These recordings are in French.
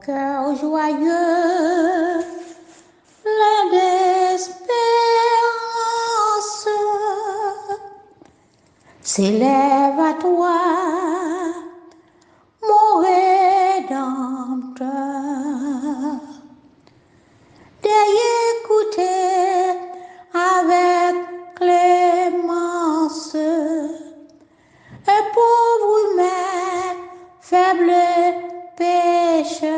cœur joyeux, plein d'espérance, s'élève à toi, mon Rédempteur, d'écouter avec clémence un pauvre humain, faible pécheur.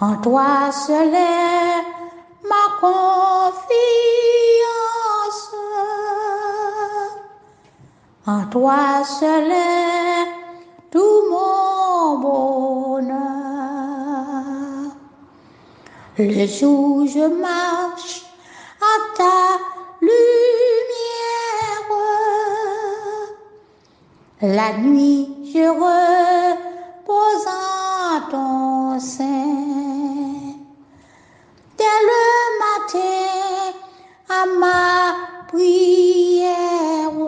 En toi seul est ma confiance, en toi seul est tout mon bonheur. Le jour je marche à ta lumière, la nuit je repose en ton sein. Dès le matin à ma prière,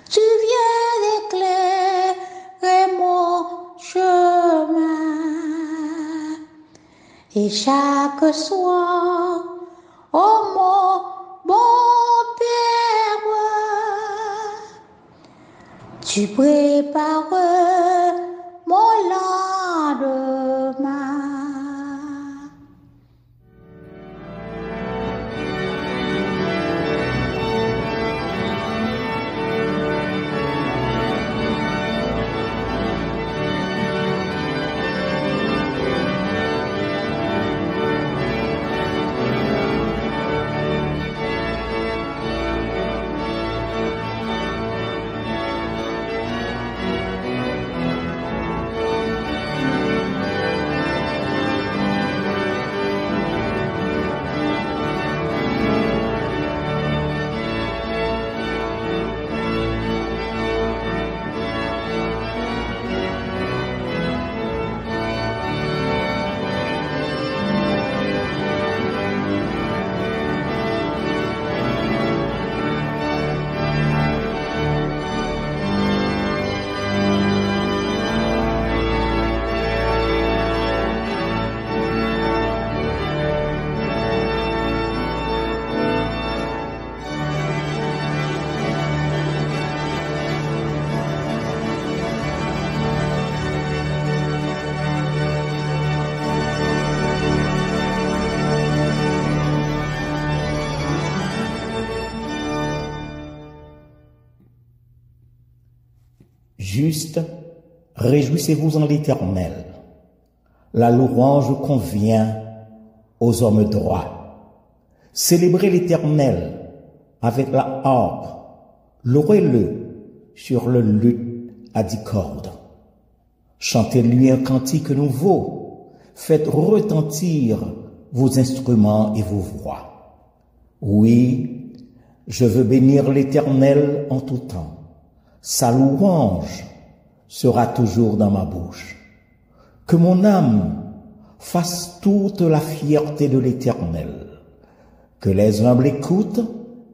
tu viens d'éclairer mon chemin. Et chaque soir, oh mon bon Père, tu prépares mon lendemain. Juste, réjouissez-vous en l'Éternel. La louange convient aux hommes droits. Célébrez l'Éternel avec la harpe, louez-le sur le luth à 10 cordes. Chantez-lui un cantique nouveau, faites retentir vos instruments et vos voix. Oui, je veux bénir l'Éternel en tout temps. Sa louange sera toujours dans ma bouche. Que mon âme fasse toute la fierté de l'Éternel. Que les humbles écoutent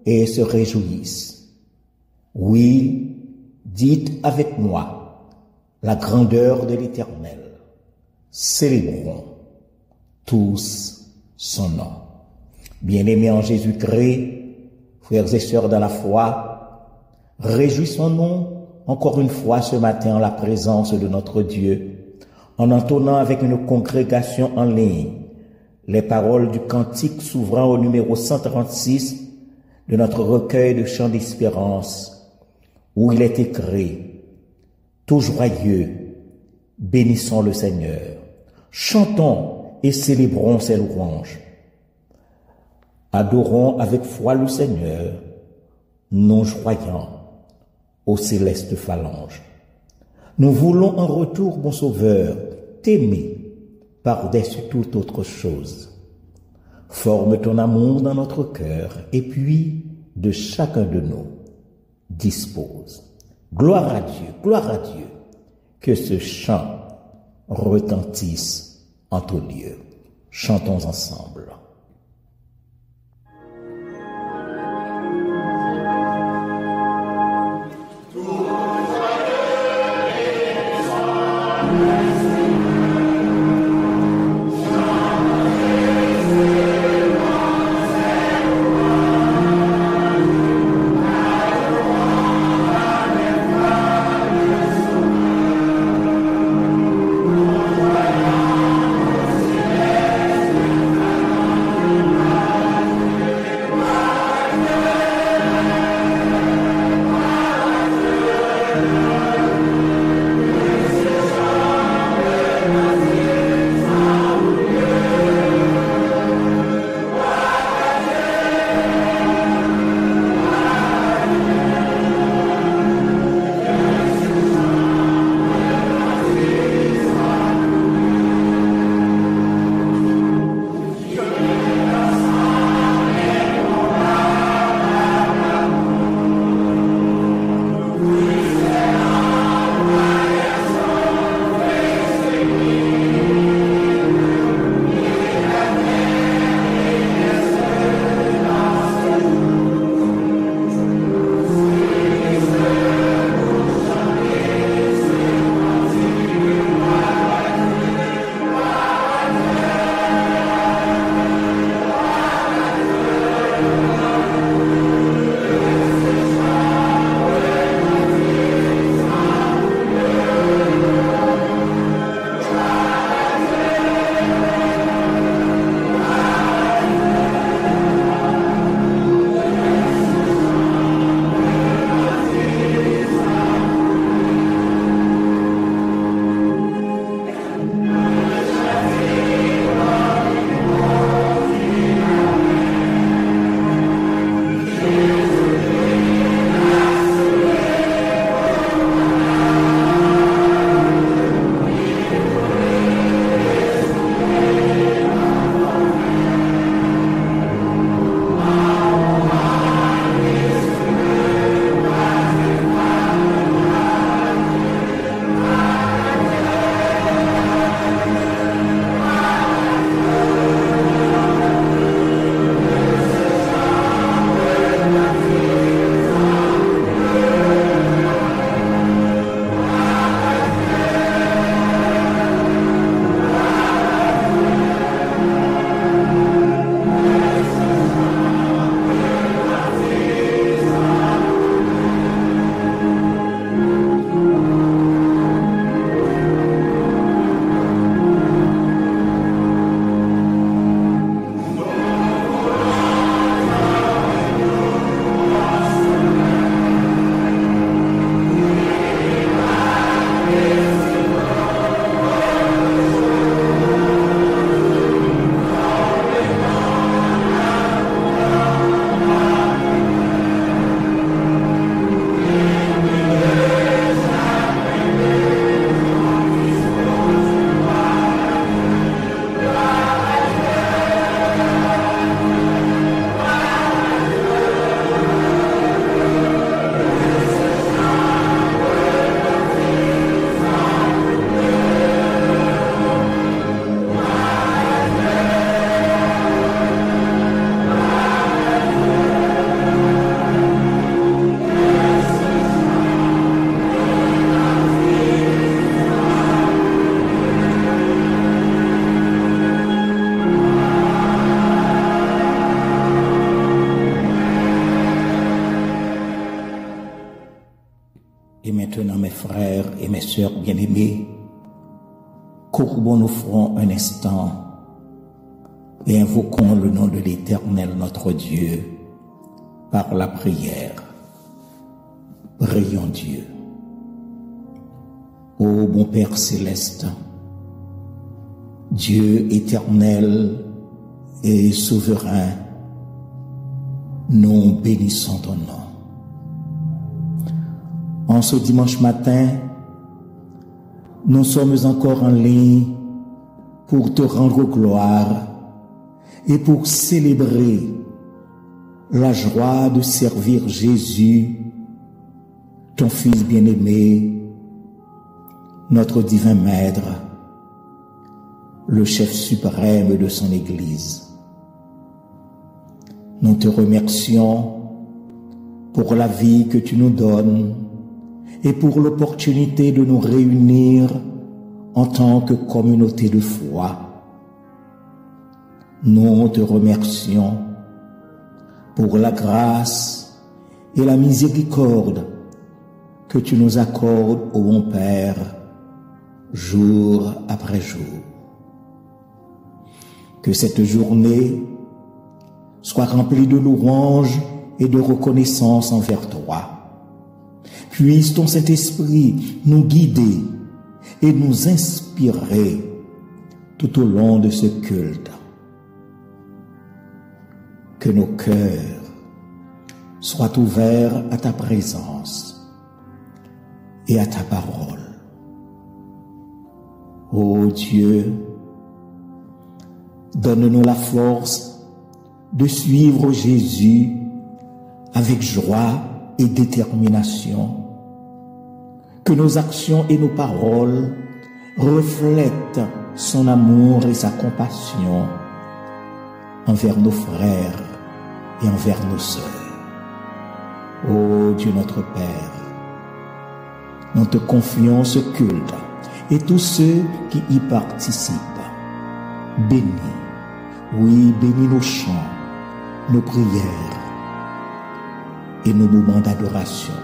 et se réjouissent. Oui, dites avec moi la grandeur de l'Éternel. Célébrons tous son nom. Bien-aimés en Jésus-Christ, frères et sœurs dans la foi, réjouissons-nous encore une fois ce matin en la présence de notre Dieu, en entonnant avec une congrégation en ligne les paroles du cantique s'ouvrant au numéro 136 de notre recueil de chants d'espérance, où il est écrit « Tout joyeux, bénissons le Seigneur, chantons et célébrons ses louanges. Adorons avec foi le Seigneur, nous joyons aux célestes phalanges. Nous voulons en retour, bon Sauveur, t'aimer par-dessus toute autre chose. Forme ton amour dans notre cœur et puis de chacun de nous dispose. Gloire à Dieu, que ce chant retentisse en tout lieu. Chantons ensemble. Tout joyeux Maintenant, mes frères et mes sœurs bien-aimés, courbons nos fronts un instant et invoquons le nom de l'Éternel notre Dieu par la prière. Prions Dieu. Ô bon Père céleste, Dieu éternel et souverain, nous bénissons ton nom. En ce dimanche matin, nous sommes encore en ligne pour te rendre gloire et pour célébrer la joie de servir Jésus, ton Fils bien-aimé, notre divin Maître, le chef suprême de son Église. Nous te remercions pour la vie que tu nous donnes et pour l'opportunité de nous réunir en tant que communauté de foi. Nous te remercions pour la grâce et la miséricorde que tu nous accordes, ô bon Père, jour après jour. Que cette journée soit remplie de louanges et de reconnaissance envers toi. Puisse ton Saint-Esprit nous guider et nous inspirer tout au long de ce culte. Que nos cœurs soient ouverts à ta présence et à ta parole. Ô Dieu, donne-nous la force de suivre Jésus avec joie et détermination. Que nos actions et nos paroles reflètent son amour et sa compassion envers nos frères et envers nos sœurs. Ô Dieu notre Père, nous te confions ce culte et tous ceux qui y participent. Bénis, oui, bénis nos chants, nos prières et nos moments d'adoration.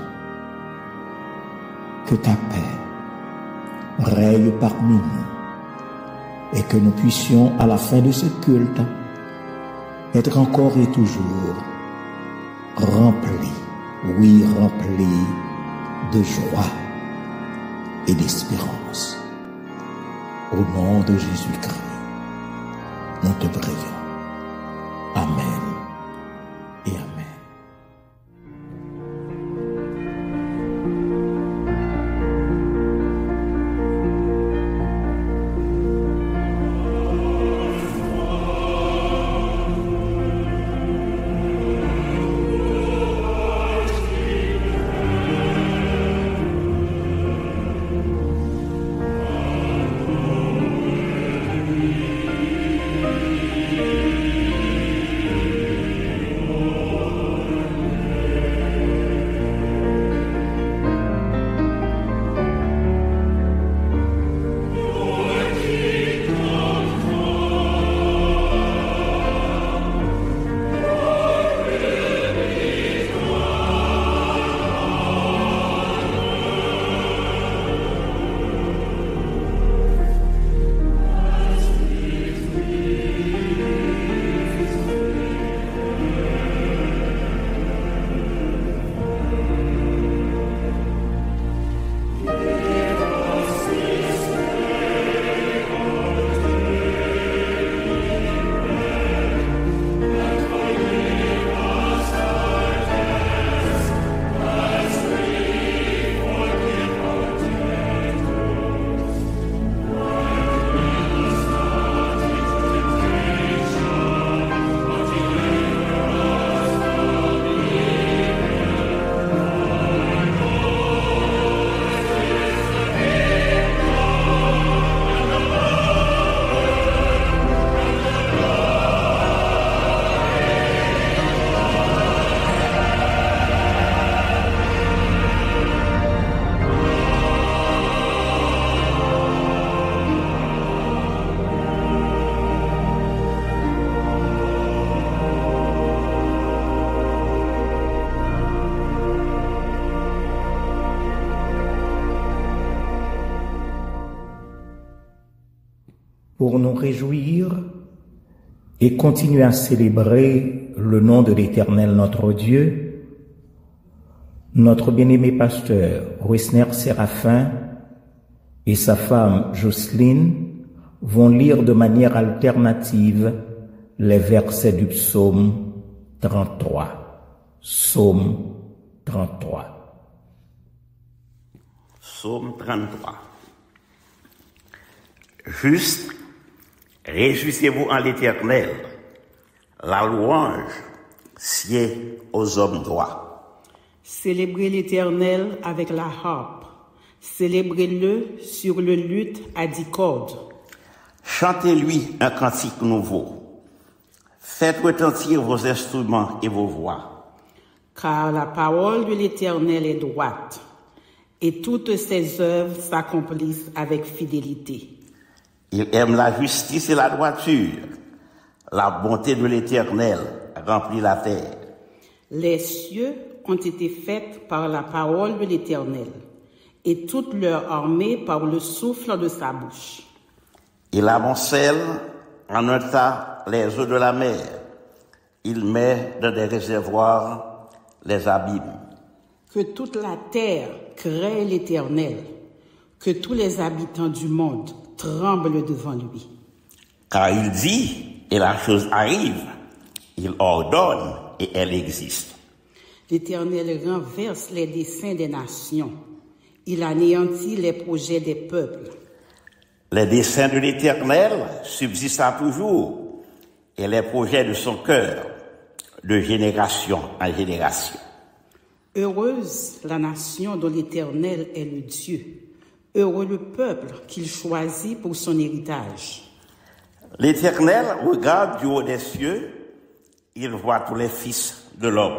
Que ta paix règne parmi nous et que nous puissions, à la fin de ce culte, être encore et toujours remplis, oui, remplis de joie et d'espérance. Au nom de Jésus-Christ, nous te prions. Amen et Amen. pour nous réjouir et continuer à célébrer le nom de l'Éternel notre Dieu, notre bien-aimé pasteur Ruesner Séraphin et sa femme Jocelyne vont lire de manière alternative les versets du psaume 33. Psaume 33. Psaume 33. Juste, réjouissez-vous en l'Éternel. La louange sied aux hommes droits. Célébrez l'Éternel avec la harpe. Célébrez-le sur le luth à 10 cordes. Chantez-lui un cantique nouveau. Faites retentir vos instruments et vos voix. Car la parole de l'Éternel est droite, et toutes ses œuvres s'accomplissent avec fidélité. Il aime la justice et la droiture. La bonté de l'Éternel remplit la terre. Les cieux ont été faits par la parole de l'Éternel, et toute leur armée par le souffle de sa bouche. Il amoncelle en un tas les eaux de la mer. Il met dans des réservoirs les abîmes. Que toute la terre crée l'Éternel, que tous les habitants du monde tremblent devant lui. Car il dit, et la chose arrive. Il ordonne, et elle existe. L'Éternel renverse les desseins des nations. Il anéantit les projets des peuples. Les desseins de l'Éternel subsistent à toujours, et les projets de son cœur, de génération en génération. Heureuse la nation dont l'Éternel est le Dieu. Heureux le peuple qu'il choisit pour son héritage. L'Éternel regarde du haut des cieux, il voit tous les fils de l'homme.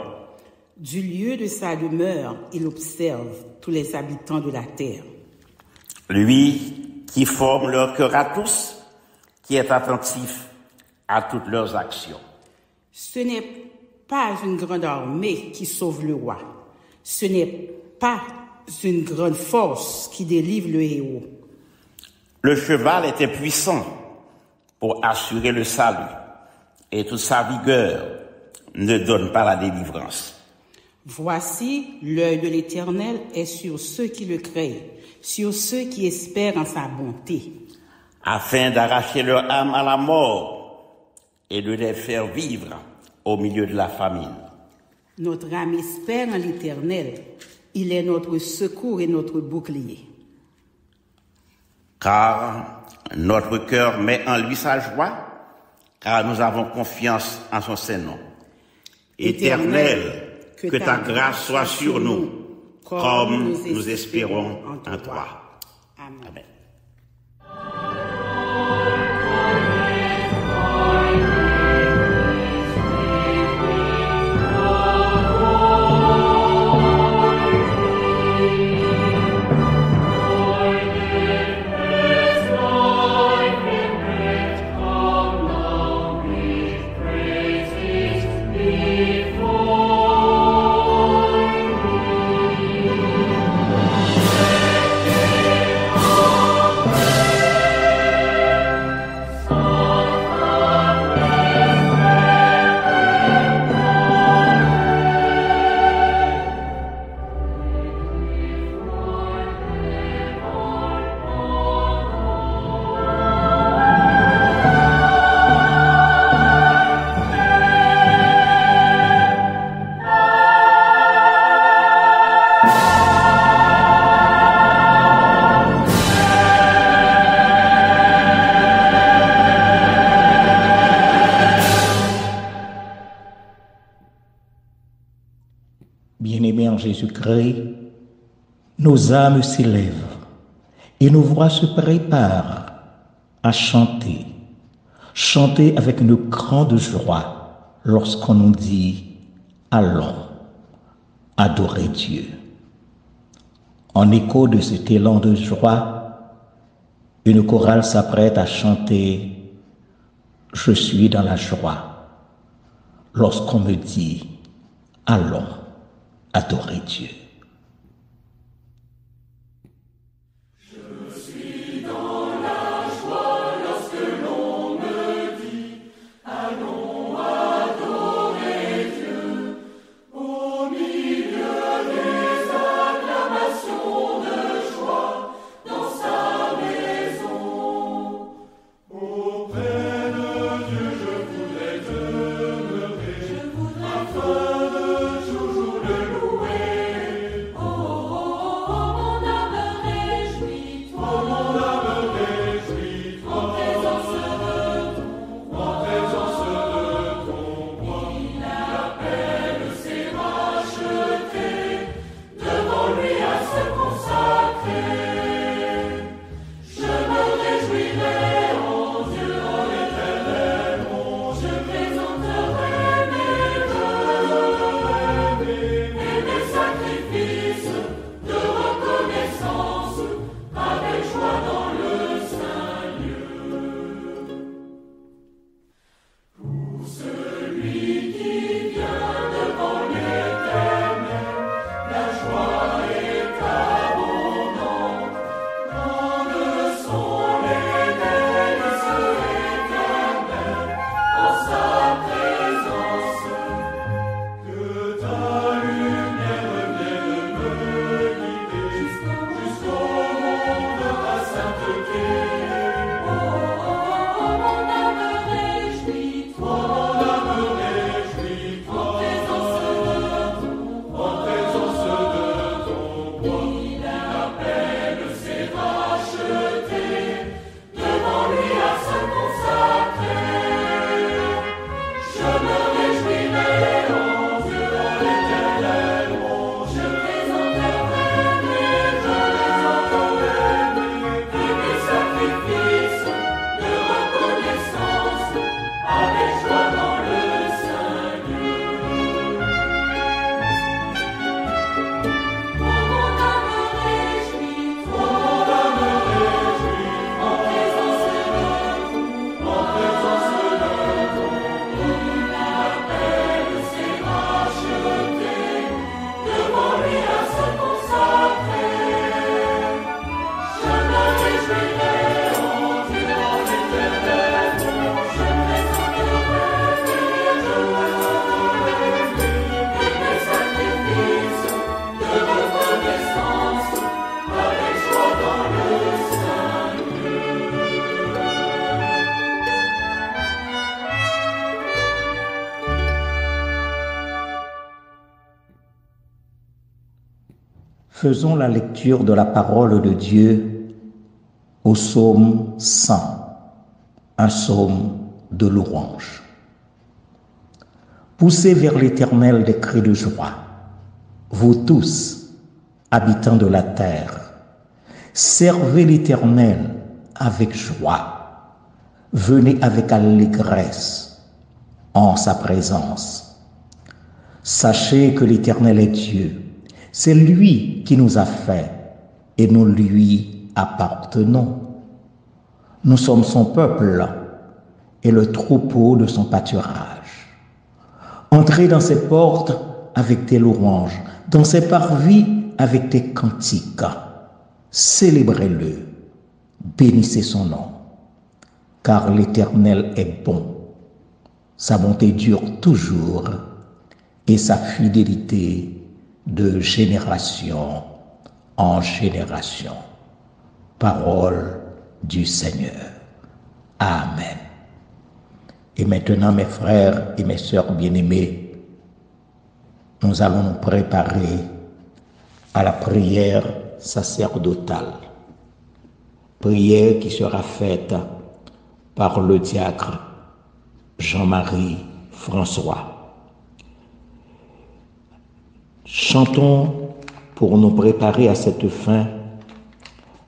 Du lieu de sa demeure, il observe tous les habitants de la terre. Lui qui forme leur cœur à tous, qui est attentif à toutes leurs actions. Ce n'est pas une grande armée qui sauve le roi. Ce n'est pas une grande force qui délivre le héros. Le cheval était puissant pour assurer le salut, et toute sa vigueur ne donne pas la délivrance. Voici, l'œil de l'Éternel est sur ceux qui le craignent, sur ceux qui espèrent en sa bonté. Afin d'arracher leur âme à la mort et de les faire vivre au milieu de la famine. Notre âme espère en l'Éternel. Il est notre secours et notre bouclier. Car notre cœur met en lui sa joie, car nous avons confiance en son Saint-Nom. Éternel, que ta grâce soit sur nous, comme nous espérons en toi. Amen. Bien-aimés en Jésus-Christ, nos âmes s'élèvent et nos voix se préparent à chanter. Chanter avec une grande joie lorsqu'on nous dit « Allons adorer Dieu ». En écho de cet élan de joie, une chorale s'apprête à chanter « Je suis dans la joie » lorsqu'on me dit « Allons adorer Dieu ». Je suis dans la joie lorsque Faisons la lecture de la parole de Dieu au psaume 100, un psaume de louange. Poussez vers l'Éternel des cris de joie, vous tous, habitants de la terre. Servez l'Éternel avec joie, venez avec allégresse en sa présence. Sachez que l'Éternel est Dieu, c'est lui qui nous a fait et nous lui appartenons. Nous sommes son peuple et le troupeau de son pâturage. Entrez dans ses portes avec tes louanges, dans ses parvis avec tes cantiques. Célébrez-le, bénissez son nom, car l'Éternel est bon. Sa bonté dure toujours et sa fidélité de génération en génération. Parole du Seigneur. Amen. Et maintenant, mes frères et mes sœurs bien-aimés, nous allons nous préparer à la prière sacerdotale. Prière qui sera faite par le diacre Jean-Marie François. Chantons pour nous préparer à cette fin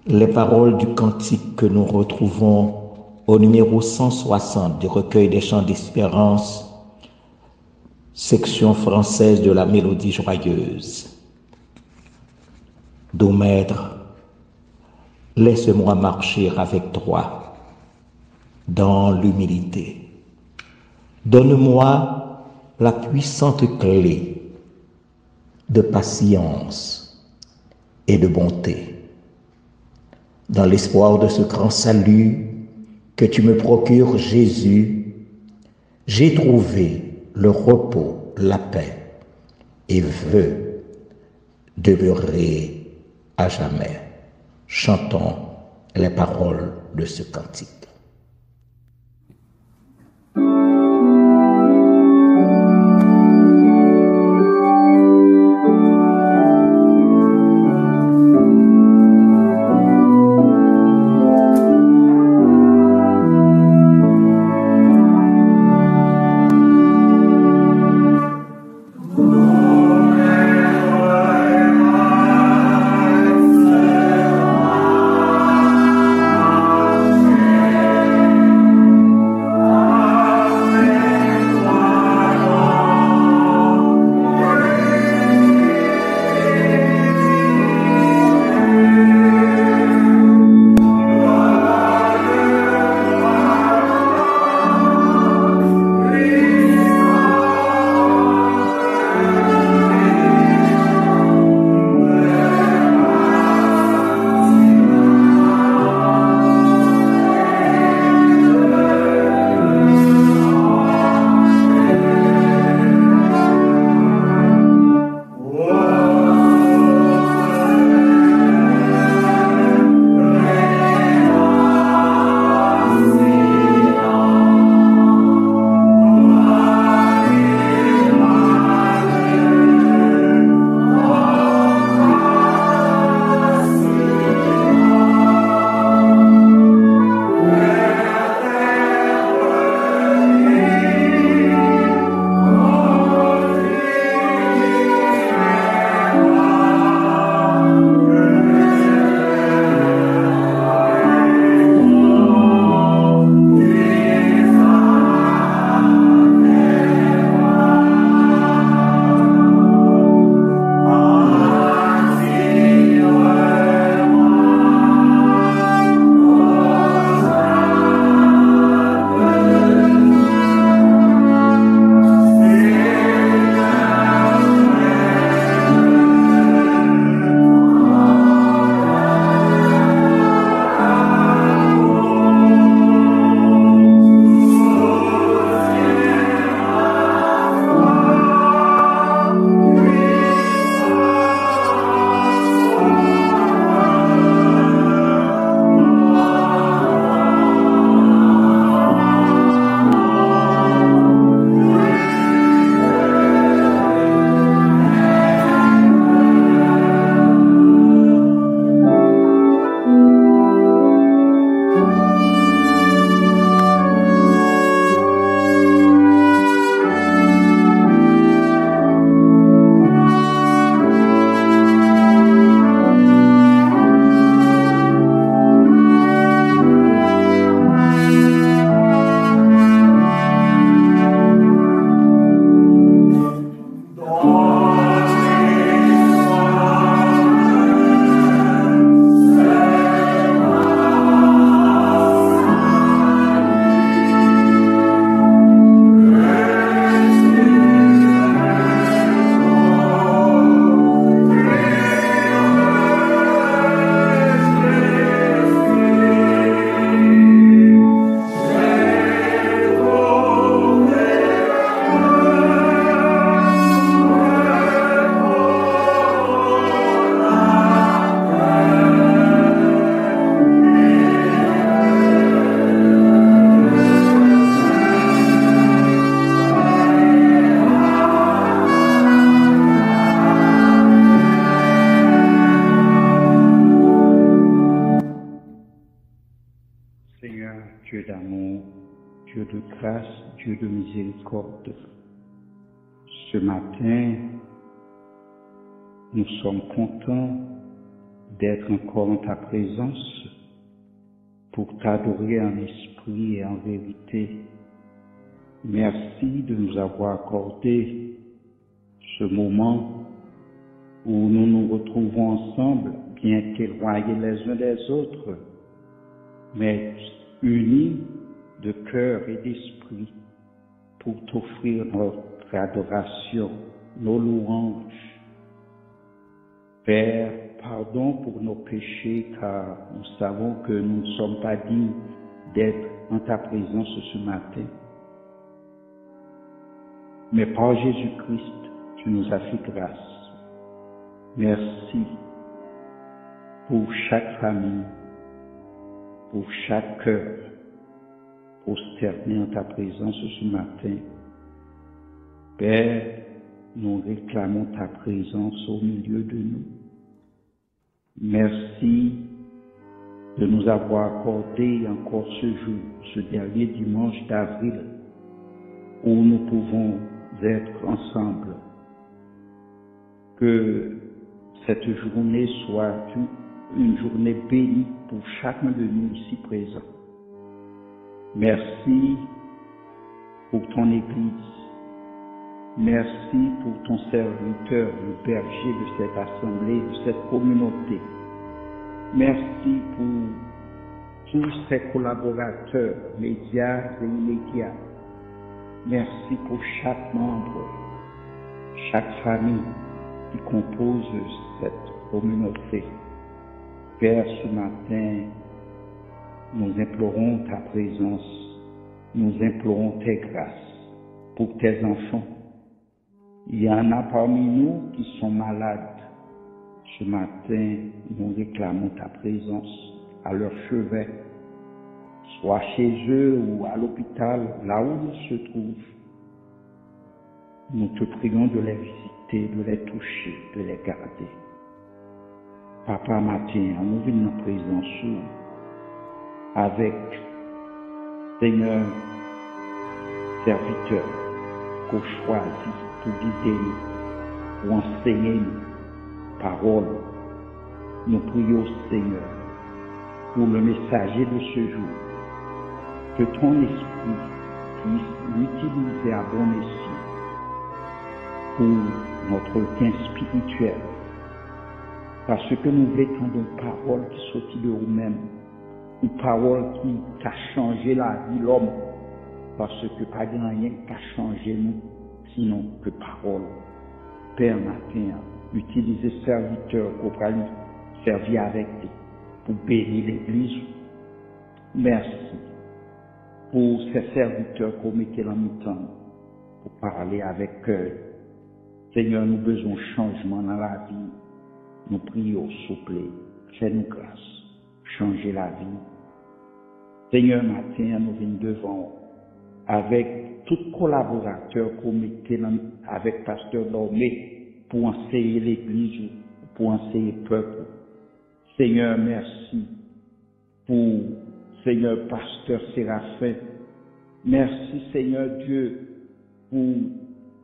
les paroles du cantique que nous retrouvons au numéro 160 du recueil des chants d'espérance, section française de la mélodie joyeuse. Doux Maître, laisse-moi marcher avec toi dans l'humilité. Donne-moi la puissante clé de patience et de bonté. Dans l'espoir de ce grand salut que tu me procures, Jésus, j'ai trouvé le repos, la paix et veux demeurer à jamais. Chantons les paroles de ce cantique. Amen. Dieu de grâce, Dieu de miséricorde. Ce matin, nous sommes contents d'être encore en ta présence pour t'adorer en esprit et en vérité. Merci de nous avoir accordé ce moment où nous nous retrouvons ensemble, bien qu'éloignés les uns des autres, mais unis de cœur et d'esprit pour t'offrir notre adoration, nos louanges. Père, pardon pour nos péchés, car nous savons que nous ne sommes pas dignes d'être en ta présence ce matin. Mais par Jésus-Christ, tu nous as fait grâce. Merci pour chaque famille, pour chaque cœur, prosterné en ta présence ce matin. Père, nous réclamons ta présence au milieu de nous. Merci de nous avoir accordé encore ce jour, ce dernier dimanche d'avril, où nous pouvons être ensemble. Que cette journée soit une journée bénie pour chacun de nous ici présents. Merci pour ton Église. Merci pour ton serviteur, le berger de cette assemblée, de cette communauté. Merci pour tous ces collaborateurs, médias et immédiats. Merci pour chaque membre, chaque famille qui compose cette communauté. Père, ce matin, nous implorons ta présence, nous implorons tes grâces pour tes enfants. Il y en a parmi nous qui sont malades. Ce matin, nous réclamons ta présence à leur chevet, soit chez eux ou à l'hôpital, là où ils se trouvent. Nous te prions de les visiter, de les toucher, de les garder. Papa, matin, nous venons en présence avec, Seigneur, serviteur, qu'on choisit pour guider nous, pour enseigner nous, parole. Nous prions, Seigneur, pour le messager de ce jour, que ton esprit puisse l'utiliser à bon escient pour notre gain spirituel, parce que nous voulons une parole qui sortit de nous-mêmes, une parole qui a changé la vie de l'homme, parce que pas rien qui a changé nous, sinon que parole. Père, matin, utilisez serviteur pour servir avec nous, pour bénir l'Église. Merci pour ces serviteurs qu'on mettait en mi-temps, pour parler avec eux. Seigneur, nous besoin de changement dans la vie. Nous prions, s'il vous plaît, fais-nous grâce, changez la vie. Seigneur, matin, nous venons devant avec tout collaborateur qu'on mettait avec Pasteur Normé pour enseigner l'Église, pour enseigner le peuple. Seigneur, merci pour Seigneur Pasteur Séraphin. Merci Seigneur Dieu pour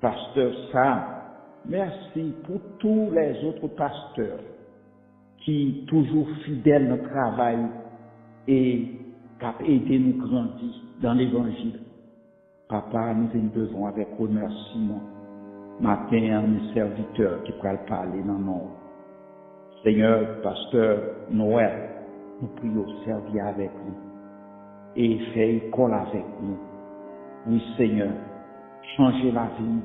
Pasteur Sam. Merci pour tous les autres pasteurs qui toujours fidèles à notre travail et qui aidé nous grandir dans l'Évangile. Papa, nous venons devant avec remerciement. Matin, un serviteur qui pourra parler dans nos. Seigneur, pasteur Noël, nous prions servir avec nous et faire école avec nous. Oui, Seigneur, changer la vie,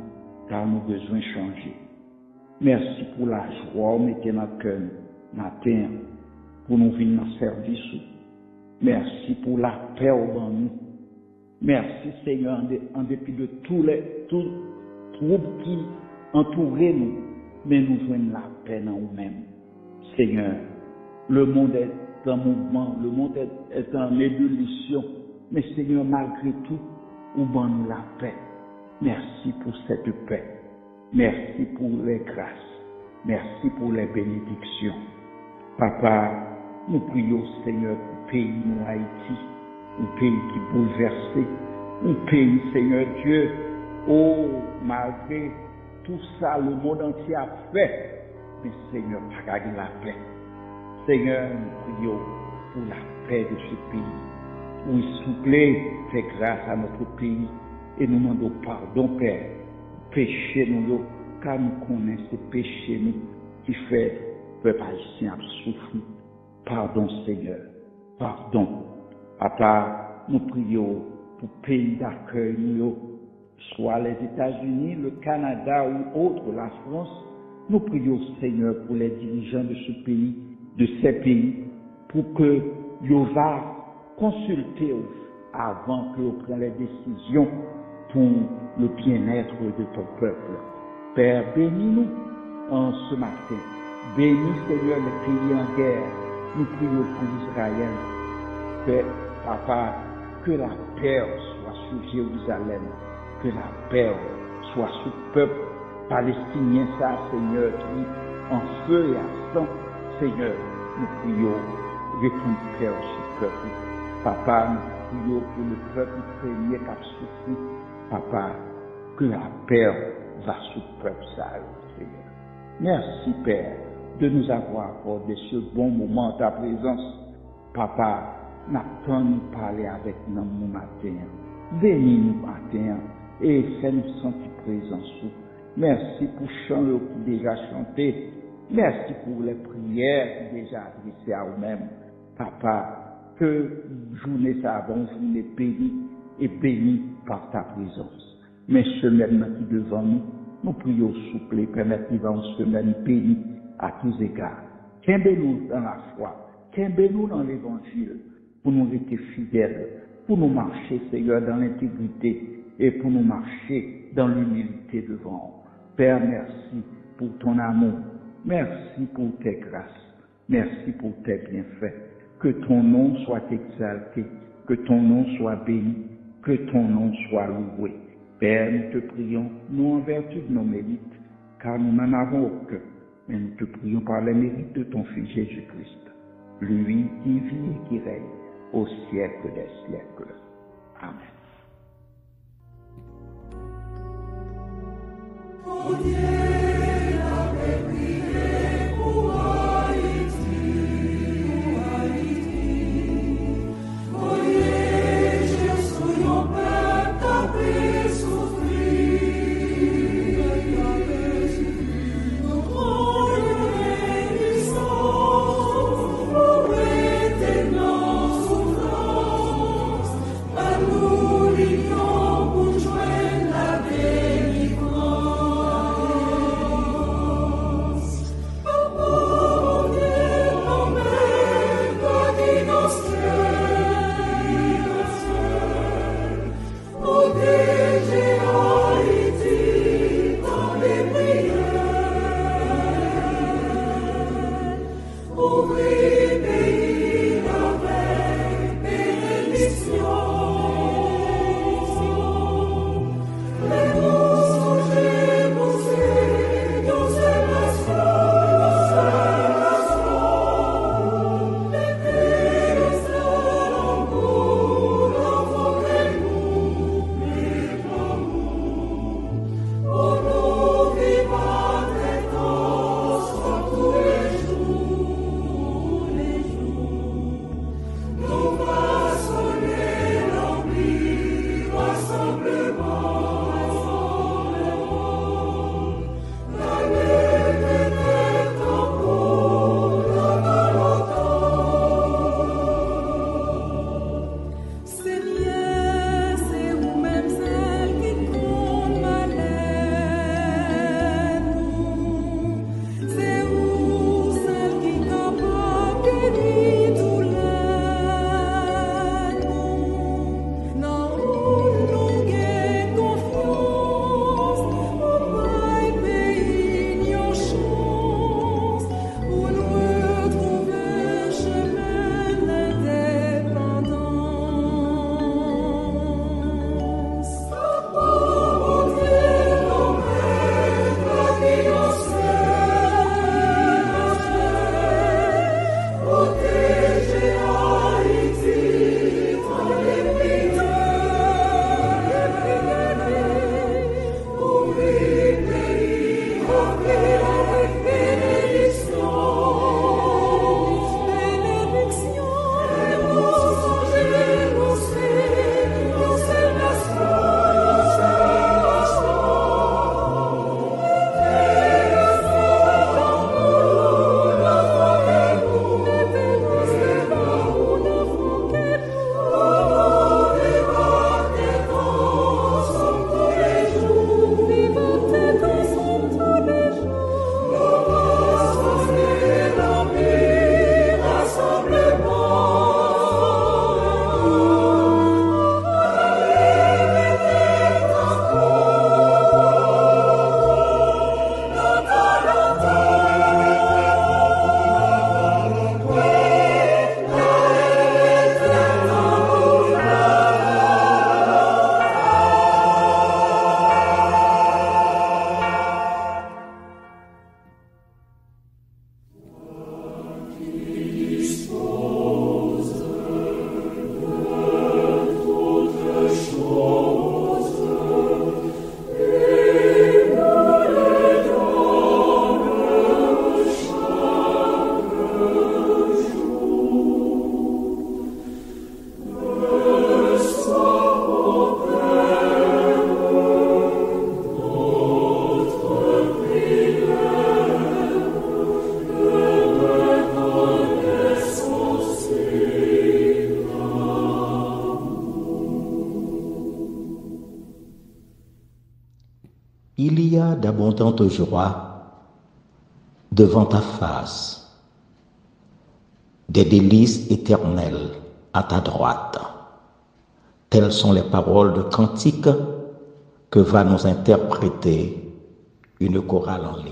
car nous avons besoin de changer. Merci pour la joie, mettez dans le cœur, matin, pour nous venir dans le service. Merci pour la paix au bon nous. Merci, Seigneur, en dépit de tous troubles qui entourent nous, mais nous joignons la paix dans nous-mêmes. Seigneur, le monde est en mouvement, le monde est en ébullition, mais Seigneur, malgré tout, nous donnons la paix. Merci pour cette paix. Merci pour les grâces. Merci pour les bénédictions. Papa, nous prions, Seigneur, pour le pays, nous, Haïti, un pays qui est bouleversé, Un pays, Seigneur Dieu, oh, malgré tout ça, le monde entier a fait, mais Seigneur, pas gagné la paix. Seigneur, nous prions pour la paix de ce pays. Oui, s'il vous plaît, fais grâce à notre pays et nous demandons pardon, Père. Péché nous, car nous connaissons ces péchés nous qui fait peuple haïtien souffrir. Pardon, Seigneur. Pardon. Papa, nous prions pour pays d'accueil, nous, soit les États-Unis, le Canada ou autre, la France. Nous prions, Seigneur, pour les dirigeants de ce pays, de ces pays, pour que nous va consulter avant que nous prenions les décisions pour le bien-être de ton peuple. Père, bénis-nous en ce matin. Bénis, Seigneur, les pays en guerre. Nous prions pour Israël. Père, Papa, que la paix soit sur Jérusalem. Que la paix soit sur le peuple palestinien, ça, Seigneur, qui en feu et à sang, Seigneur, nous prions, retourne paix sur le peuple. Papa, nous prions pour le peuple ukrainien qui a souffert. Papa, que la paix va sur le peuple, ça, Seigneur. Merci, Père, de nous avoir accordé ce bon moment en ta présence. Papa, n'attends nous parler avec nous matin. Bénis-nous matin et fais-nous sentir présents. Merci pour le chant qui déjà chanté. Merci pour les prières qui déjà adressées à nous-mêmes. Papa, que journée ça va, journée bénie et bénie par ta présence. Mais semaine qui devant nous, nous prions souple, permettez-nous une semaine bénie à tous égards. Qu'aimez-nous dans la foi, qu'aimez-nous dans l'évangile, pour nous rester fidèles, pour nous marcher, Seigneur, dans l'intégrité et pour nous marcher dans l'humilité devant. Père, merci pour ton amour, merci pour tes grâces, merci pour tes bienfaits. Que ton nom soit exalté, que ton nom soit béni, que ton nom soit loué. Père, nous te prions, non en vertu de nos mérites, car nous n'en avons aucun, mais nous te prions par les mérites de ton Fils Jésus-Christ, lui qui vit et qui règne au siècle des siècles. Amen. Oh Dieu, y a d'abondantes joies devant ta face, des délices éternelles à ta droite. Telles sont les paroles de cantique que va nous interpréter une chorale en ligne.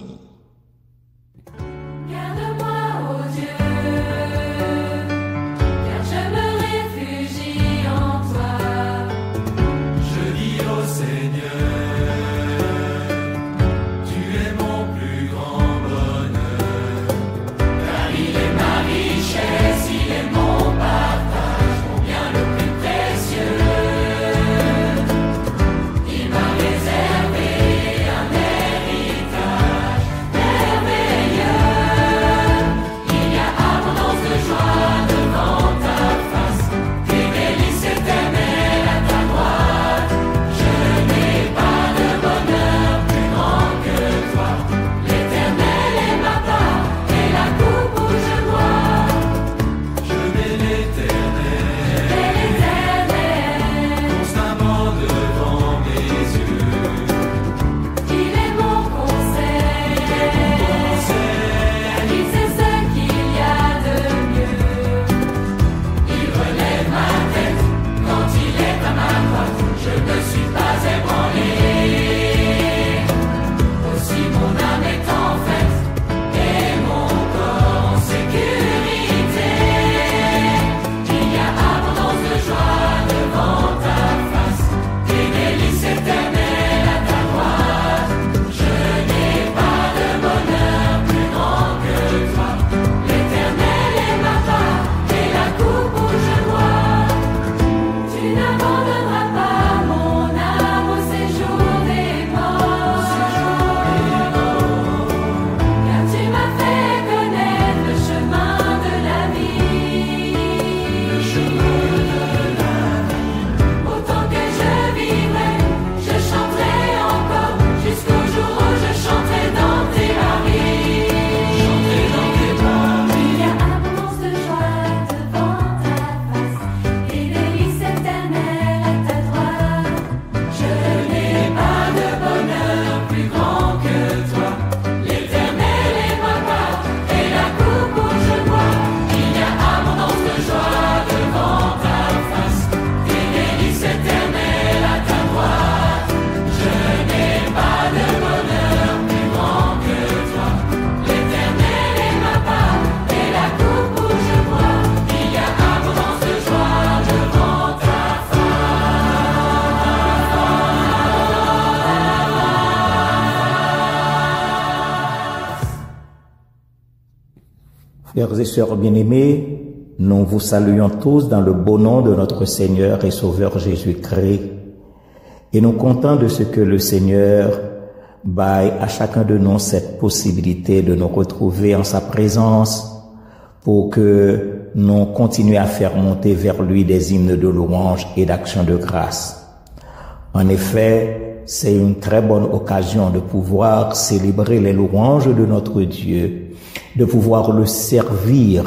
Frères et sœurs bien-aimés, nous vous saluons tous dans le beau nom de notre Seigneur et Sauveur Jésus-Christ. Et nous comptons de ce que le Seigneur baille à chacun de nous cette possibilité de nous retrouver en sa présence pour que nous continuions à faire monter vers lui des hymnes de louange et d'action de grâce. En effet, c'est une très bonne occasion de pouvoir célébrer les louanges de notre Dieu, de pouvoir le servir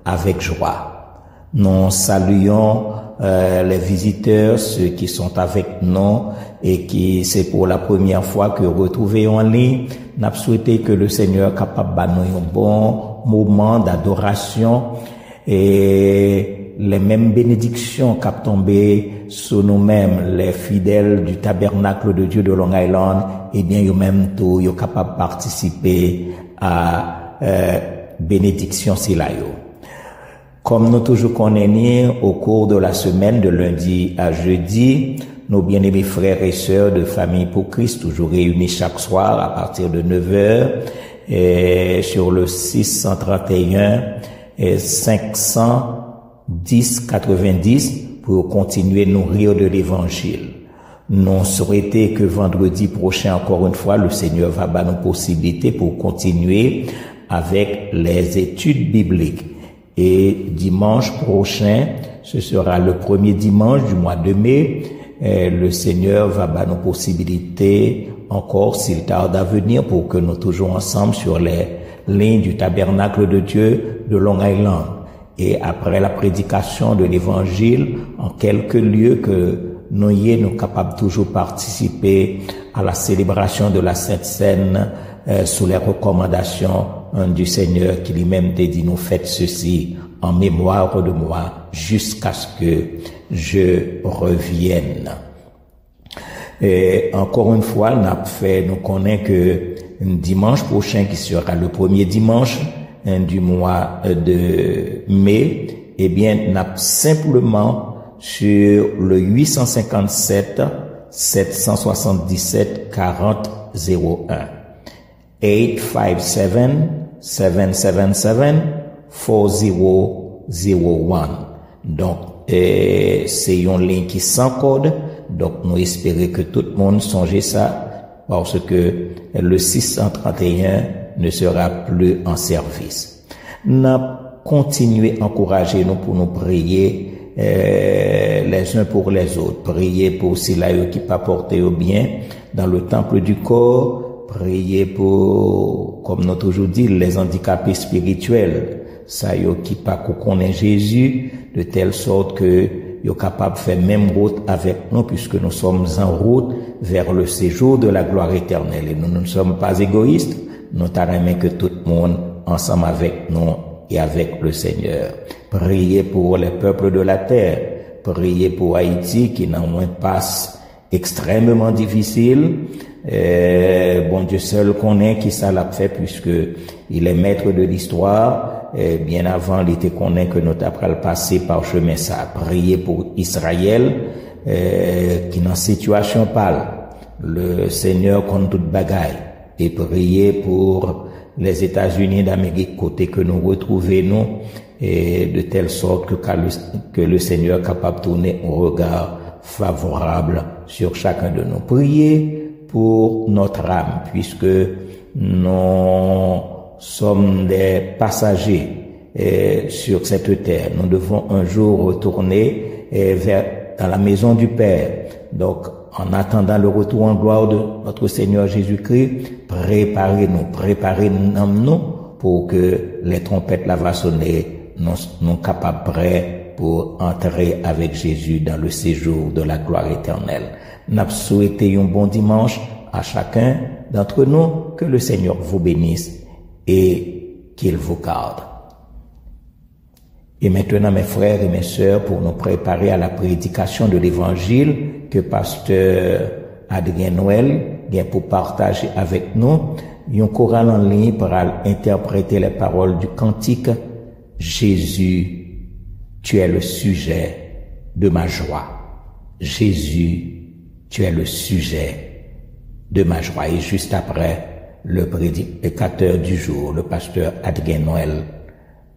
avec joie. Nous saluons les visiteurs, ceux qui sont avec nous et qui c'est pour la première fois que retrouvés en ligne. N'a souhaité que le Seigneur capable de nous un bon moment d'adoration et les mêmes bénédictions qui ont tombé sur nous-mêmes, les fidèles du tabernacle de Dieu de Long Island, et bien, eux-mêmes tout, ils sont capables de participer à bénédiction silayo. Comme nous toujours connaissons, au cours de la semaine, de lundi à jeudi, nos bien-aimés frères et sœurs de Famille pour Christ, toujours réunis chaque soir à partir de 9h, et sur le 631 et 510 90 pour continuer à nourrir de l'évangile. Nous souhaitons que vendredi prochain, encore une fois, le Seigneur va donner nos possibilités pour continuer avec les études bibliques. Et dimanche prochain, ce sera le premier dimanche du mois de mai, le Seigneur va donner nos possibilités encore s'il tarde à venir pour que nous toujours ensemble sur les lignes du tabernacle de Dieu de Long Island. Et après la prédication de l'évangile, en quelques lieux que nous y nous capables toujours participer à la célébration de la Sainte Seine sous les recommandations du Seigneur qui lui-même t'a dit nous faites ceci en mémoire de moi jusqu'à ce que je revienne. Et encore une fois, nous connaissons que dimanche prochain, qui sera le premier dimanche du mois de mai, eh bien, n'a simplement sur le 857 777 40 01 857 777 4001. Donc, c'est une ligne qui sans code. Donc, nous espérons que tout le monde songe ça parce que le 631 ne sera plus en service. Nous continuons à encourager nous pour nous prier les uns pour les autres. Prier pour ceux qui pas porté au bien dans le temple du corps. Prier pour, comme nous toujours dit, les handicapés spirituels. Ça qui pas connaît Jésus de telle sorte que yo capable de faire même route avec nous puisque nous sommes en route vers le séjour de la gloire éternelle. Et nous ne sommes pas égoïstes. Nous t'aimons que tout le monde ensemble avec nous et avec le Seigneur. Priez pour les peuples de la terre. Priez pour Haïti qui n'en moins passe extrêmement difficile. Bon Dieu seul connaît qui ça l'a fait puisque il est maître de l'histoire. Bien avant, il était connaît que notre après le passé par chemin ça. Priez pour Israël qui est en situation pâle. Le Seigneur compte toute bagaille. Et priez pour les États-Unis d'Amérique côté que nous retrouvons nous et de telle sorte que le Seigneur est capable de tourner un regard favorable sur chacun de nous. Priez pour notre âme puisque nous sommes des passagers sur cette terre. Nous devons un jour retourner dans la maison du Père. Donc, en attendant le retour en gloire de notre Seigneur Jésus-Christ, préparez-nous pour que les trompettes la va sonner, nous capables prêts pour entrer avec Jésus dans le séjour de la gloire éternelle. Nous souhaitons un bon dimanche à chacun d'entre nous, que le Seigneur vous bénisse et qu'il vous garde. Et maintenant, mes frères et mes sœurs, pour nous préparer à la prédication de l'évangile que pasteur Adrien Noël vient pour partager avec nous, un choral en ligne pour interpréter les paroles du cantique Jésus, tu es le sujet de ma joie. Jésus, tu es le sujet de ma joie. Et juste après, le prédicateur du jour, le pasteur Adrien Noël,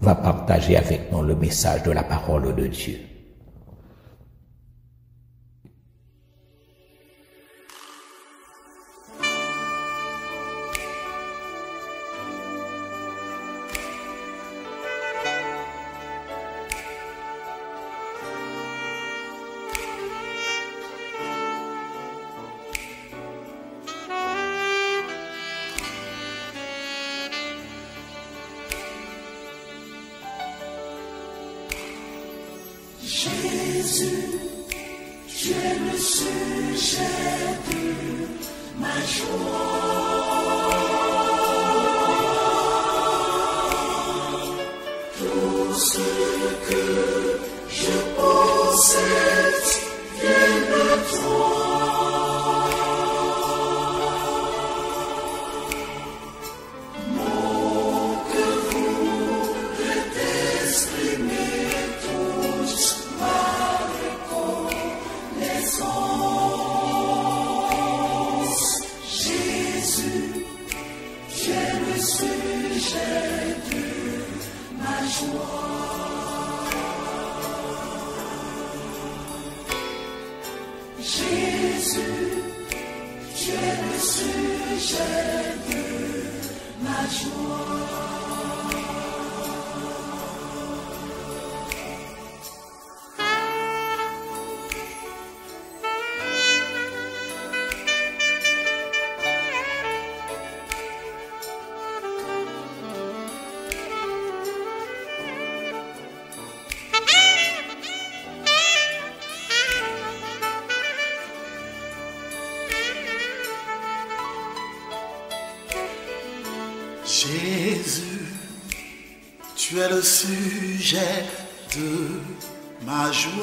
va partager avec nous le message de la parole de Dieu. Jésus, tu es le sujet de ma joie. Tout ce que je possède vient de toi. Jésus, tu es le sujet de ma joie.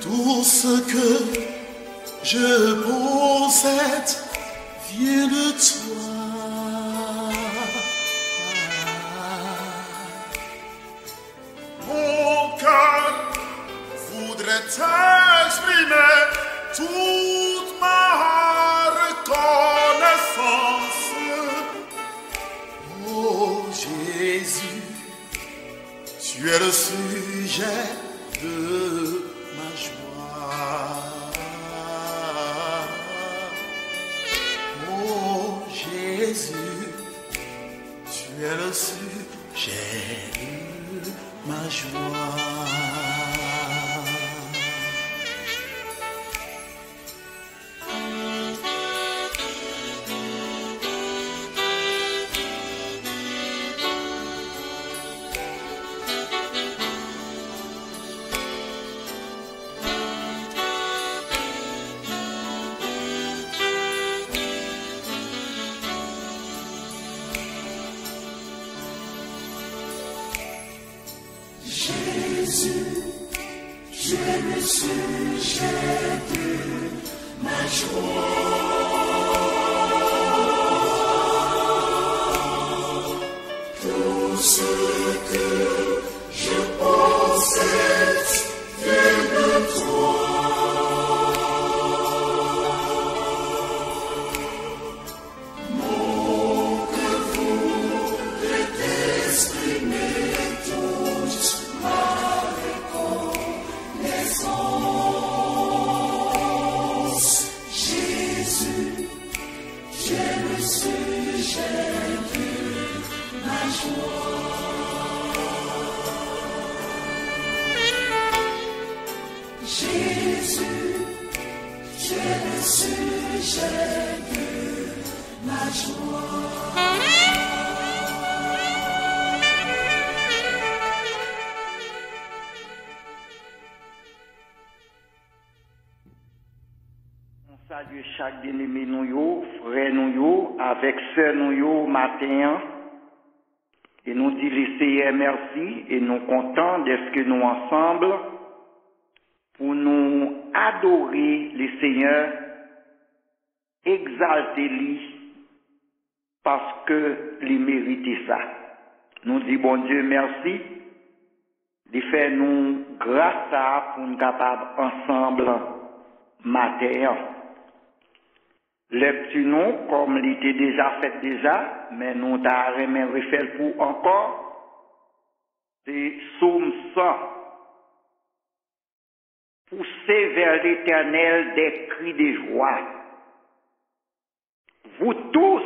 Tout ce que je possède vient de toi. Mon cœur voudrait t'exprimer toute ma reconnaissance. Oh Jésus, tu es le sujet de ma joie. Oh Jésus, tu es le sujet de ma joie. Jésus, tu es le sujet de ma joie. Tout ce que je possède vient de toi. Mon cœur voudrait t'exprimer toute ma reconnaissance. Jésus, tu es le sujet de ma joie. Jésus, tu es le sujet de ma joie. Salut chaque bien-aimé nous yo, frère nous yo, avec sœur nous yo matin. Et nous dit les Seigneur merci et nous contents d'être que nous ensemble pour nous adorer les Seigneurs, exalter lui parce que lui mérite ça. Nous dit bon Dieu merci de faire nous grâce à pour nous capables ensemble matin. Le petit nom, comme il était déjà fait déjà, mais nous t'avons refait pour encore, c'est Psaume 100. Poussez vers l'Éternel des cris de joie. Vous tous,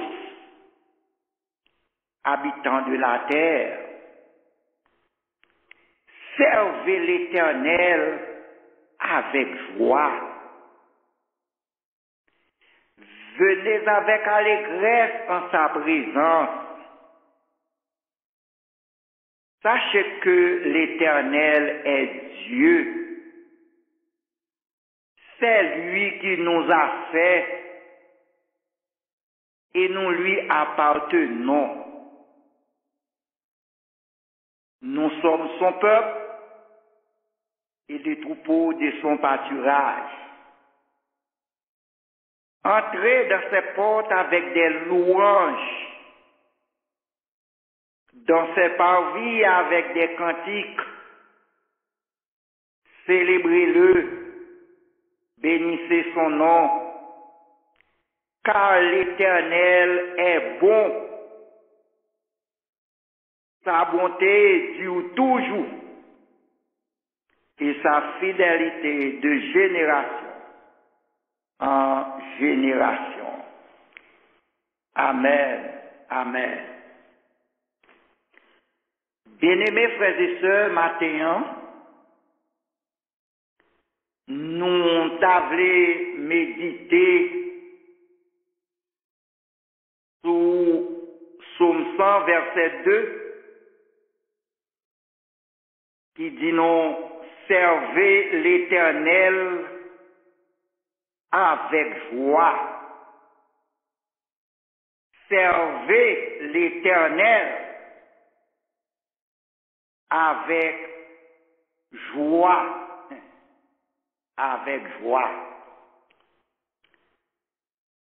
habitants de la terre, servez l'Éternel avec joie. Venez avec allégresse en sa présence. Sachez que l'Éternel est Dieu. C'est lui qui nous a fait et nous lui appartenons. Nous sommes son peuple et les troupeaux de son pâturage. Entrez dans ses portes avec des louanges, dans ses parvis avec des cantiques. Célébrez-le, bénissez son nom, car l'Éternel est bon. Sa bonté dure toujours et sa fidélité de génération en génération. Amen. Amen. Bien-aimés frères et sœurs, matin, nous t'avons médité sur Psaume 100, verset 2, qui dit non, servez l'Éternel avec joie. Servez l'Éternel avec joie. Avec joie.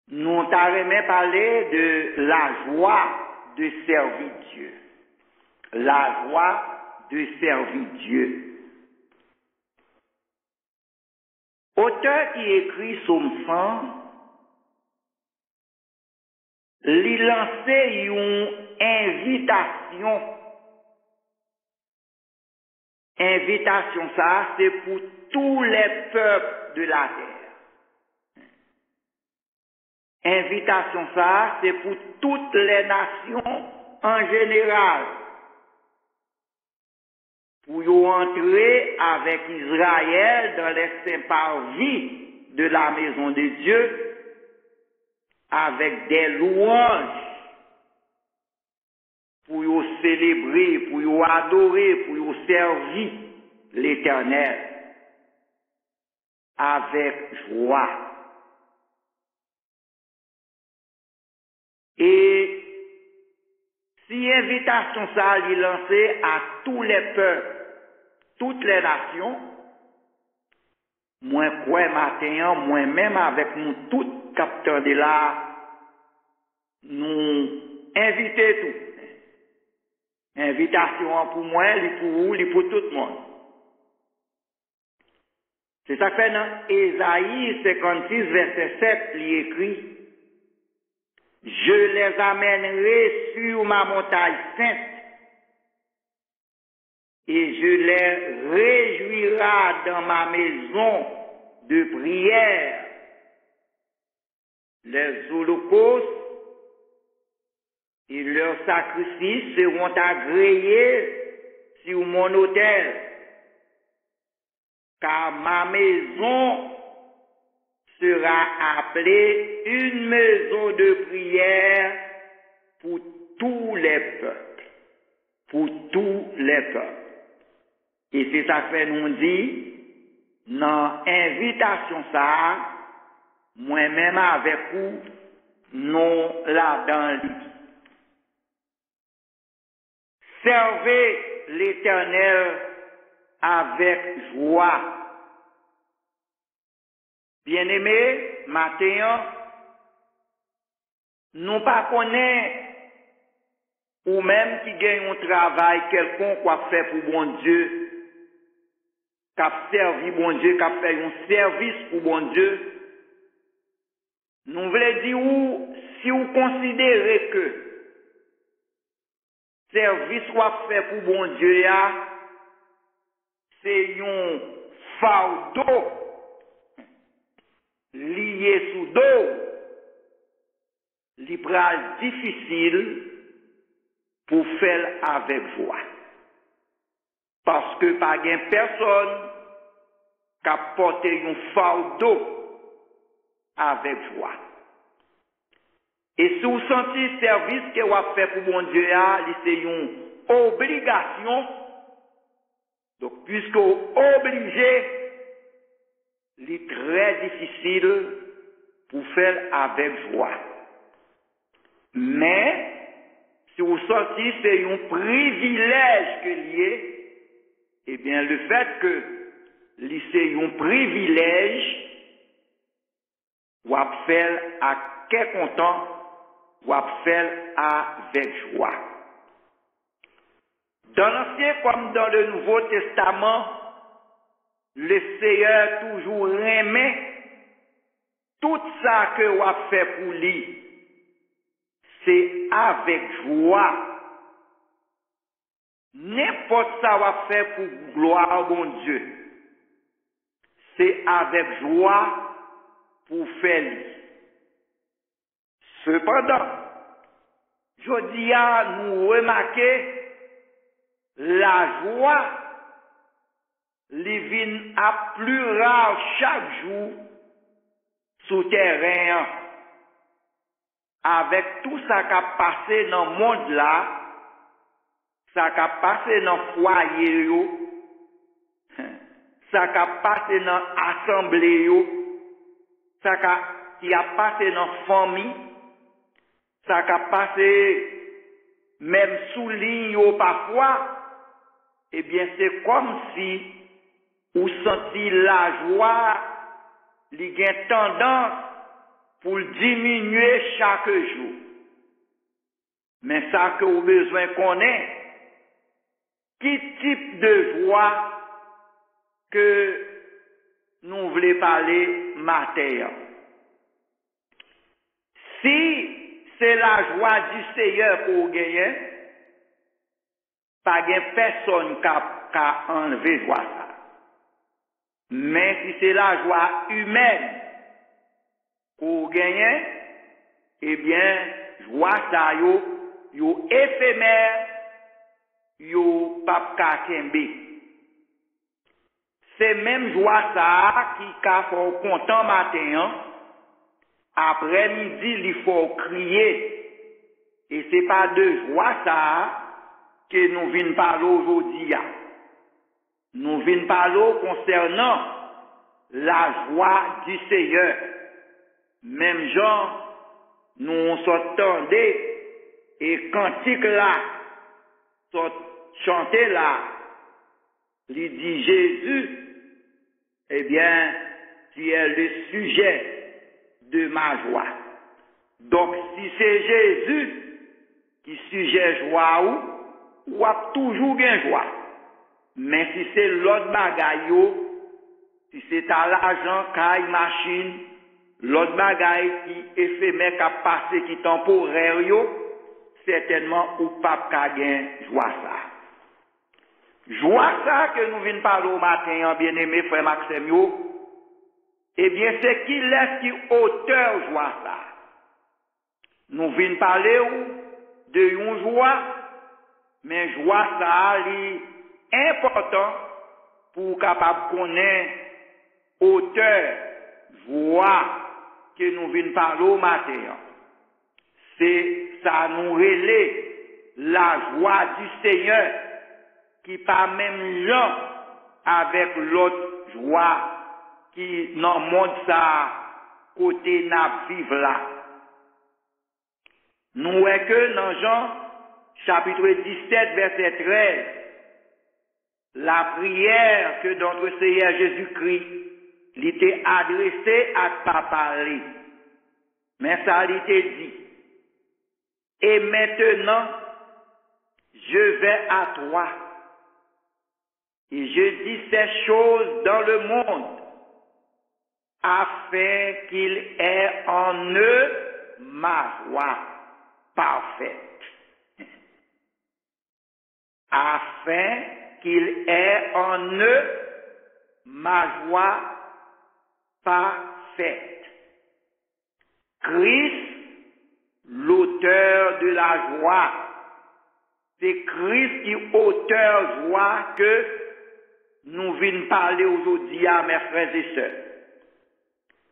Nous t'avons parlé de la joie de servir Dieu. La joie de servir Dieu. Auteur qui écrit Psaume 100, il lance une invitation. Invitation, ça, c'est pour tous les peuples de la terre. Invitation, ça, c'est pour toutes les nations en général. Pour y entrer avec Israël dans les saints parvis de la maison de Dieu, avec des louanges, pour y célébrer, pour y adorer, pour y servir l'Éternel avec joie. Et si invitation ça est lancée à tous les peuples, toutes les nations, moi quoi matin, moi même avec nous tout capteur de là, nous inviter tout. Invitation pour moi, li pour vous, li pour tout le monde. C'est ça que fait dans Ésaïe 56, verset 7, il écrit, je les amènerai sur ma montagne sainte et je les réjouirai dans ma maison de prière. Les holocaustes et leurs sacrifices seront agréés sur mon autel, car ma maison sera appelée une maison de prière pour tous les peuples. Pour tous les peuples. Et c'est ça que nous dit, dans l'invitation ça, moi-même avec vous, non là dans l'île. Servez l'Éternel avec joie. Bien-aimés, matin, nous pas connaissons ou même qui gagne un travail quelconque qu'on fait pour bon Dieu, qu'a servi bon Dieu, qu'a fait un service pour bon Dieu. Nous voulons dire ou si vous considérez que service qu'on fait pour bon Dieu, c'est un fardeau lié sous dos, li pral difficile pour faire avec joie. Parce que pas de personne qui a porté un fardeau avec joie. Et si vous sentez le service que vous avez fait pour mon Dieu, c'est une obligation. Donc, puisque vous êtes obligé, c'est très difficile pour faire avec joie. Mais, si vous sentez c'est un privilège que lié, eh bien, le fait que c'est un privilège, vous faire à quel content, vous faire avec joie. Dans l'Ancien comme dans le Nouveau Testament, le Seigneur toujours remet tout ça que vous avez fait pour lui. C'est avec joie. N'importe ça vous avez fait pour gloire à mon Dieu. C'est avec joie pour faire lui. Cependant, je dis à nous remarquer la joie, les vins à plus rare chaque jour sous terrain. Avec tout ça qui a passé dans le monde là, ça qui a passé dans le foyer, ça qui a passé dans l'assemblée, ça qui a passé dans la famille, ça qui a passé même sous ligne parfois, eh bien c'est comme si vous senti la joie, il y a tendance pour diminuer chaque jour. Mais ça que vous avez besoin de connaître, quel type de joie que nous voulons parler matin. Si c'est la joie du Seigneur pour gagner, pas de personne qui a enlevé joie ça. Mais si c'est la joie humaine pour gagner, eh bien, joie ça yo éphémère, yo pas kakembe. C'est même joie ça qui a fait content matin, après-midi, il faut crier. Et c'est pas de joie ça que nous venons parler aujourd'hui. Nous venons parler concernant la joie du Seigneur. Même genre, nous s'entendait et cantique là, chanter là, il dit Jésus, eh bien, tu es le sujet de ma joie. Donc, si c'est Jésus qui sujet joie ou a toujours gain joie. Mais si c'est l'autre bagaille, si c'est à l'argent, caille, machine, l'autre bagaille qui éphémère, qui a passé, qui temporaire, certainement ou pas gain joie ça. Joie ça que nous venons parler au matin, bien aimé frère Maxime, eh bien c'est qui laisse qui auteur joie ça. Nous venons parler de une joie, mais joie ça est important pour capable connaître auteur joie que nous venons parler au matin. C'est ça nous relève la joie du Seigneur qui pas même gens avec l'autre joie qui dans le monde ça côté n'a vivre là. Nous voyons que dans Jean chapitre 17 verset 13 la prière que notre Seigneur Jésus-Christ l'était adressée à ta parler. Mais ça l'était dit. Et maintenant, je vais à toi. Et je dis ces choses dans le monde, afin qu'il ait en eux ma joie parfaite. Afin qu'il ait en eux ma joie parfaite. Christ, l'auteur de la joie, c'est Christ qui auteur joie que nous venons parler aujourd'hui à mes frères et sœurs.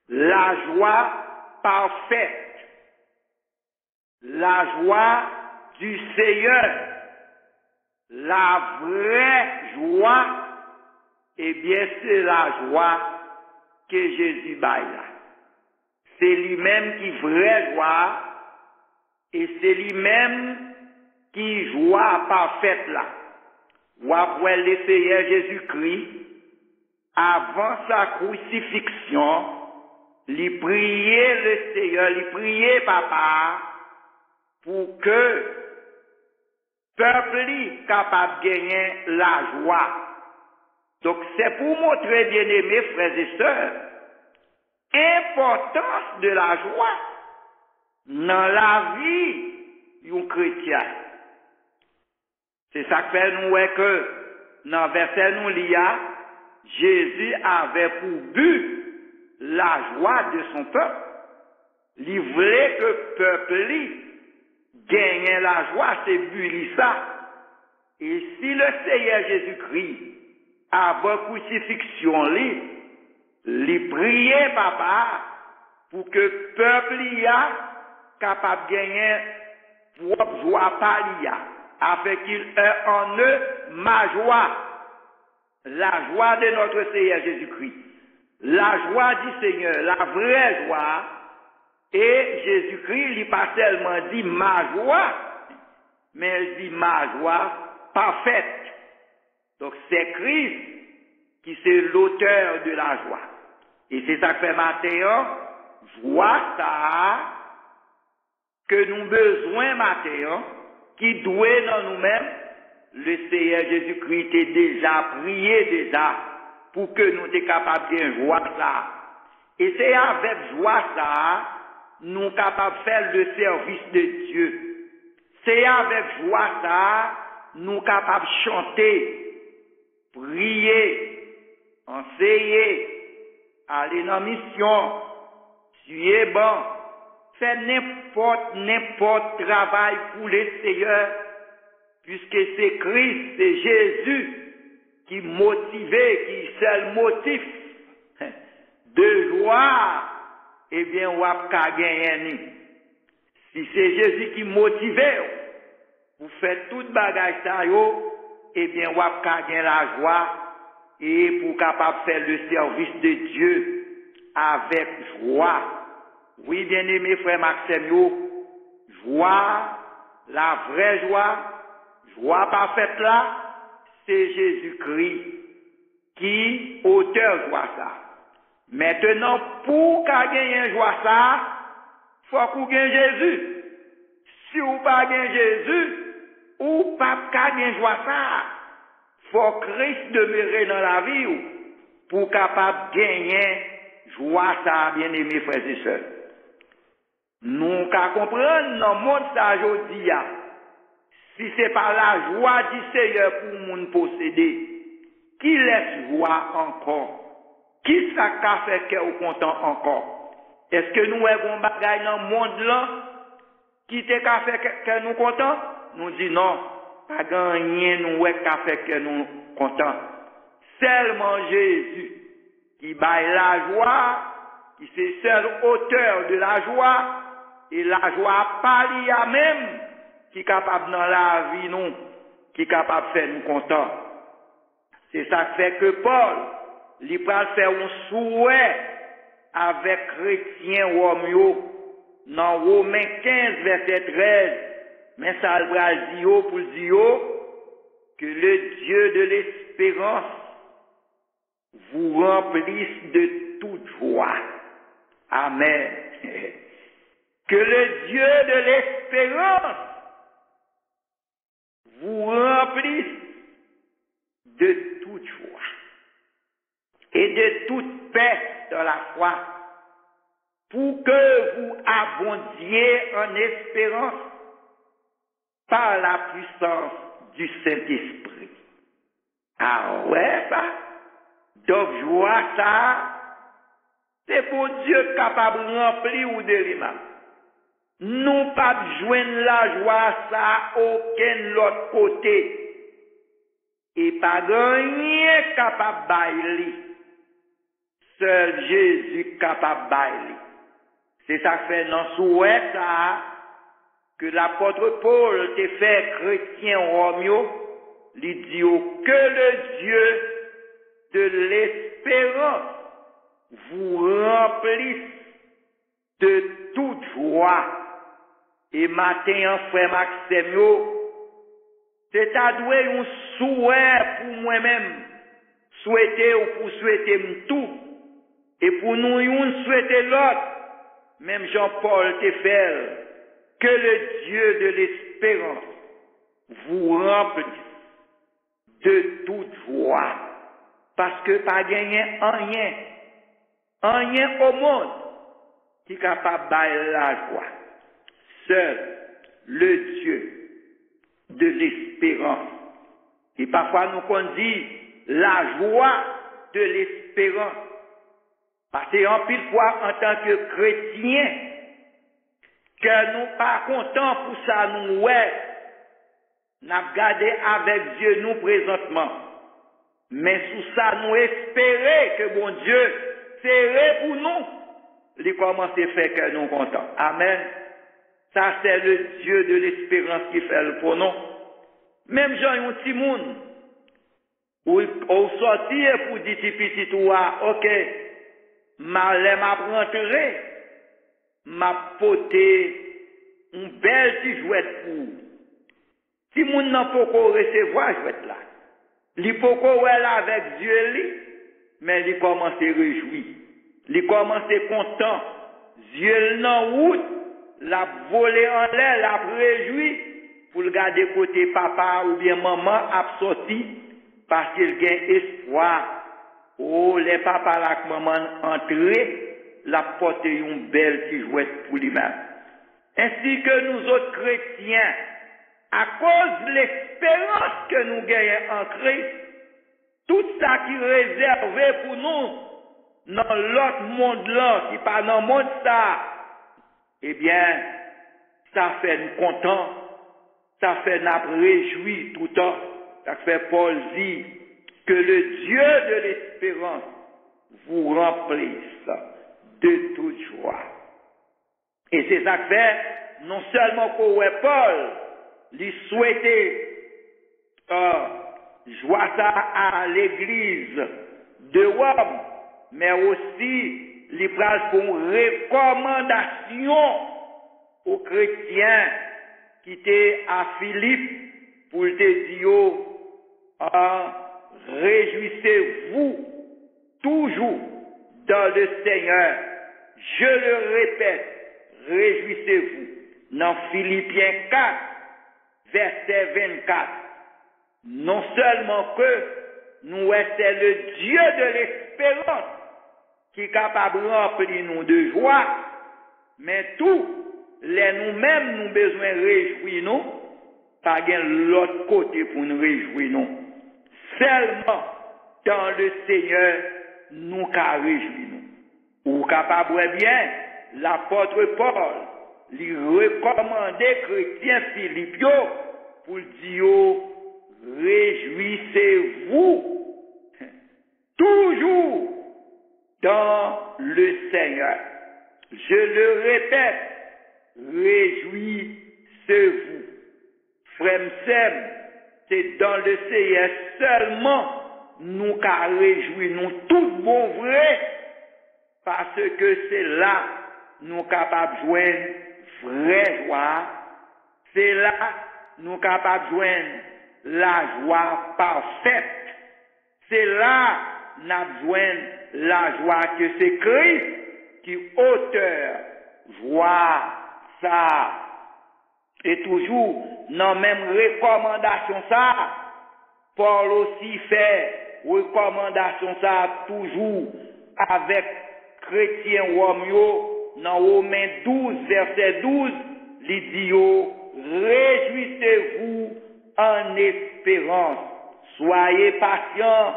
La joie parfaite, la joie du Seigneur, la vraie joie, eh bien c'est la joie que Jésus baille là. C'est lui-même qui vraie joie et c'est lui-même qui joie parfaite là. Ou après le Seigneur Jésus-Christ, avant sa crucifixion, il priait le Seigneur, il priait Papa pour que peuple soit capable de gagner la joie. Donc c'est pour montrer, bien aimés frères et sœurs, l'importance de la joie dans la vie d'un chrétien. C'est ça que fait nous que dans le verset nous lit, Jésus avait pour but la joie de son peuple. Il voulait que le peuple gagne la joie, c'est but ça. Et si le Seigneur Jésus-Christ, avant crucifixion, il priait Papa pour que le peuple soit capable de gagner propre joie par l'IA, afin qu'il ait en eux ma joie, la joie de notre Seigneur Jésus-Christ. la joie du Seigneur, la vraie joie, et Jésus-Christ, il pas seulement dit ma joie, mais il dit ma joie parfaite. Donc c'est Christ qui c'est l'auteur de la joie. Et c'est ça que fait matin, joie ça, que nous besoin matin, qui doit dans nous-mêmes, le Seigneur Jésus-Christ est déjà prié déjà, pour que nous soyons capables de joie ça. Et c'est avec joie ça, nous sommes capables de faire le service de Dieu. C'est avec joie ça, nous sommes capables de chanter, prier, enseigner, aller dans la mission, tuer bon, faire n'importe travail pour le Seigneur, puisque c'est Christ, c'est Jésus qui motivait, qui seul motif de joie, eh bien, on va gagner. Si c'est Jésus qui motivait, vous faites toute bagage ça, eh bien, on va gagner la joie et pour capable faire le service de Dieu avec joie. Oui, bien aimé frère Maxime, joie, la vraie joie parfaite là, c'est Jésus-Christ qui auteur joie ça. Maintenant, pour gagner joie ça, faut qu'on gagne Jésus. Si vous pas gagne Jésus, ou pas gagner joie ça, faut Christ demeurer dans la vie pour capable gagner joie ça, bien aimés frères et sœurs. Nous qu'à comprendre dans le monde ça aujourd'hui, si c'est pas la joie du Seigneur pour nous posséder, qui laisse joie encore? Qui ça qu'a fait que vous content encore? Est-ce que nous avons un bagage dans le monde là qui te qu'a fait que nous content? Nous disons non, pas gagné nous qu'a fait que nous content. Seulement Jésus qui baille la joie, qui c'est seul auteur de la joie, et la joie pas à même qui est capable dans la vie nous, qui est capable de faire nous contents. C'est ça qui fait que Paul, il peut faire un souhait avec chrétien Romeo dans Romains 15, verset 13. Mais ça va dire pour dire que le Dieu de l'espérance vous remplisse de toute joie. Amen. Que le Dieu de l'espérance vous remplisse de toute joie et de toute paix dans la foi, pour que vous abondiez en espérance par la puissance du Saint-Esprit. Ah ouais, ça? Donc, joie ça, c'est pour Dieu capable de remplir ou de l'imam. Nous pas joindre la joie ça aucun autre côté. Et pas rien capable bailler. Seul Jésus capable bailler. C'est ça que fait dans souhait ça que l'apôtre Paul te fait chrétien Romain, il dit que le Dieu de l'espérance vous remplisse de toute joie. Et matin, frère Maxime, c'est à douer un souhait pour moi-même, souhaiter ou pour souhaiter tout, et pour nous souhaiter l'autre, même Jean-Paul te fait, que le Dieu de l'espérance vous remplisse de toute joie, parce que pas gagner rien au monde qui est capable de la joie. Seul le Dieu de l'espérance. Et parfois nous qu'on dit la joie de l'espérance. Parce que en pile fois en tant que chrétien, que nous pas contents pour ça nous n'a gardé avec Dieu nous présentement. Mais sous ça nous espérer que bon Dieu serait pour nous. Il commence à faire que nous contents. Amen. Ça, c'est le Dieu de l'espérance qui fait le pour nous. Même Jean, un petit monde, où sortir pour dire petit toi, ok, m'a rentré, m'a poté une belle petite jouette pour. Si moun n'a pas recevoir jouette là, li poko elle avec Dieu li, mais il commence à réjouir. Il commence à content. Dieu nan route, la volé en l'air, la réjoui pour le garder côté papa ou bien maman a sorti parce qu'il gagne espoir. Oh, les papas là que maman entré, la porte une belle petite jouette pour lui-même. Ainsi que nous autres chrétiens, à cause de l'espérance que nous gagnons en Christ, tout ça qui est réservé pour nous dans l'autre monde là, qui pas dans le monde ça, eh bien, ça fait nous contents, ça fait nous réjouir tout le temps. Ça fait Paul dit que le Dieu de l'espérance vous remplisse de toute joie. Et c'est ça que fait, non seulement pour Paul, lui souhaiter joie ça à l'église de Rome, mais aussi les phrases pour recommandation aux chrétiens qui étaient à Philippe pour te dire réjouissez-vous toujours dans le Seigneur. Je le répète, réjouissez-vous. Dans Philippiens 4, verset 24. Non seulement que nous c'est le Dieu de l'espérance qui est capable de remplir nous de joie, mais tout, les nous-mêmes nous besoin de réjouir nous, pas l'autre côté pour nous réjouir nous. Seulement dans le Seigneur, nous qu'à réjouir nous. Ou capable bien, l'apôtre Paul, lui recommander chrétiens Philippe pour dire réjouissez-vous toujours dans le Seigneur. Je le répète, réjouissez-vous. Frère Sem, c'est dans le Seigneur seulement nous qu'à réjouir nous tout bon vrai, parce que c'est là nous capables de joindre vraie joie. C'est là nous capables de joindre la joie parfaite. C'est là nous joindre la joie que c'est Christ qui auteur joie ça. Et toujours dans même recommandation ça, Paul aussi fait recommandation ça toujours avec chrétien Romeo dans Romains 12 verset 12, il dit réjouissez-vous en espérance, soyez patients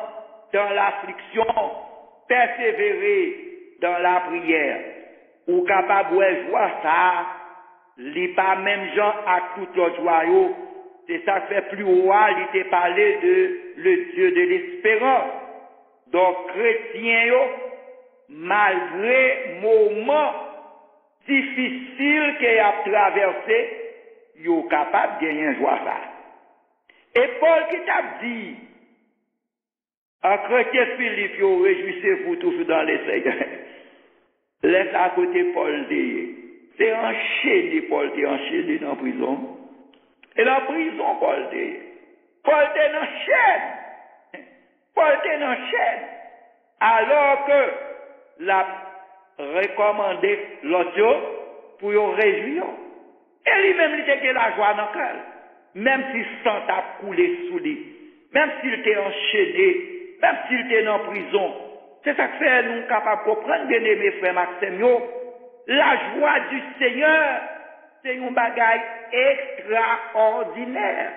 dans l'affliction, persévérez dans la prière. Ou capable de voir ça, li pas même gens à tout l'autre joyau. C'est ça qui fait plus haut, il était parlé de le Dieu de l'espérance. Donc, chrétien, malgré moments difficiles qu'il a traversé, il est capable de gagner joie ça. Et Paul qui t'a dit, en chrétien Philippe, réjouissez-vous toujours dans les Seigneurs. Laisse à côté Paul dit, c'est enchaîné, Paul dit, enchaîné dans la prison. Et la prison, Paul dit, Paul dit dans chaîne. Paul dit dans chaîne. Alors que la recommandé l'autre pour y réjouir. Et lui-même, il était la joie dans le cœur. Même si le sang a coulé sous lui. Même s'il était enchaîné. Même s'il était dans la prison. C'est ça que fait nous capables de comprendre, bien aimé frère Maxime, la joie du Seigneur, c'est un bagage extraordinaire.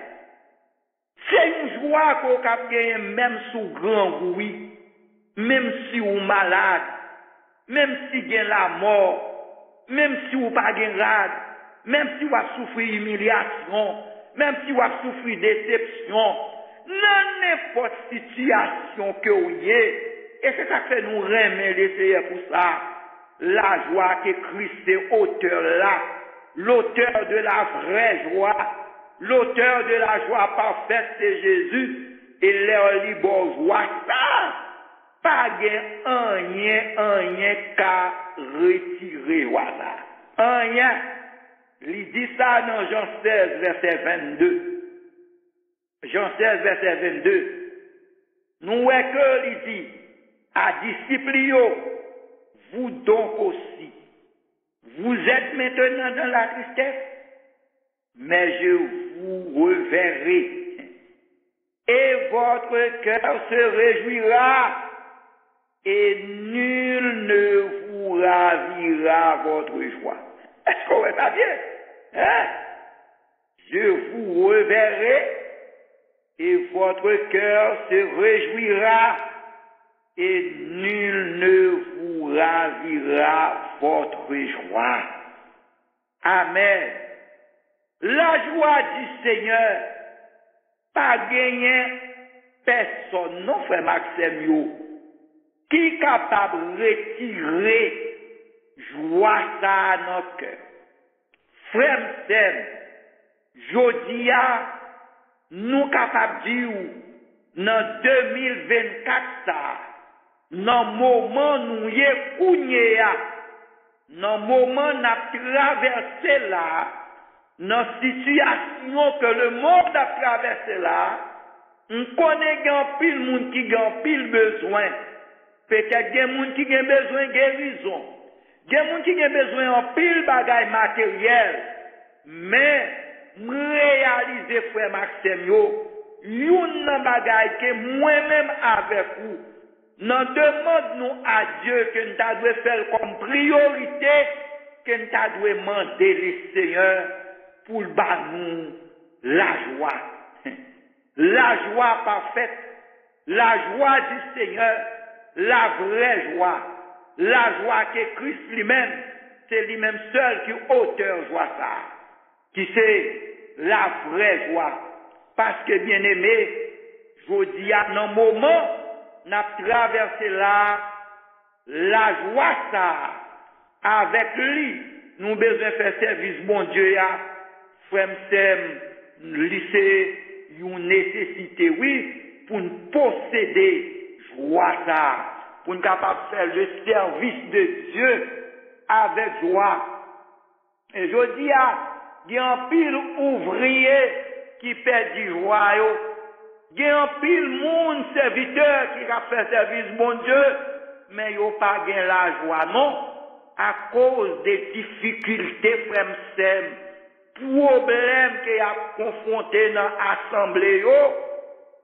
C'est une joie qu'on a gagné même sous grand bruit, même si on est malade, même si il y a la mort, même si on pas rade, même si on a souffert humiliation, même si on a souffert déception, dans n'importe situation que vous ayez. Et c'est ça que fait nous remettre les Seigneur pour ça. La joie que Christ est auteur là, l'auteur de la vraie joie, l'auteur de la joie parfaite, c'est Jésus, et leur libre joie ça. pas rien qu'à retirer voilà. Rien. Il dit ça dans Jean 16, verset 22. Jean 16, verset 22. Nous voyons que il dit, à disciples, vous donc aussi, vous êtes maintenant dans la tristesse, mais je vous reverrai, et votre cœur se réjouira, et nul ne vous ravira votre joie. Est-ce qu'on voit ça bien? Hein? Je vous reverrai, et votre cœur se réjouira, et nul ne vous ravira votre joie. Amen. La joie du Seigneur, pas gagner personne, non frère Maxime, qui est capable de retirer joie ça dans notre cœur. Frère Maxime, jodia, nous capables de dire, dans 2024, ça, dans le moment nous y est, dans le moment nous avons traversé là, dans la situation que le monde a traversé là, on connaît qu'il y a pile monde qui a pile besoin. Peut-être qu'il y a des gens qui ont besoin de guérison. Il y a des gens qui ont besoin de pile bagaille matériel. Mais, réaliser, frère Maxime, une bagaille que moi-même avec vous, nous demandons à Dieu que nous devons faire comme priorité, que nous devons demander le Seigneur pour nous la joie. La joie parfaite, la joie du Seigneur, la vraie joie, la joie que Christ lui-même, c'est lui-même seul qui est auteur de joie ça, qui c'est la vraie joie. Parce que bien aimé, je dis à un moment, nous avons traversé là, la joie ça, avec lui, nous avons besoin de faire service bon Dieu, frère Sem, lycée, une nécessité, oui, pour nous posséder joie ça, pour nous capables de faire le service de Dieu avec joie. Et je dis il y a un pile ouvrier qui perd du joie, il y a un pile monde serviteur qui a fait service bon Dieu, mais il n'y a pas la joie, non, à cause des difficultés, frère Sem, problème qu'il a confronté dans l'assemblée,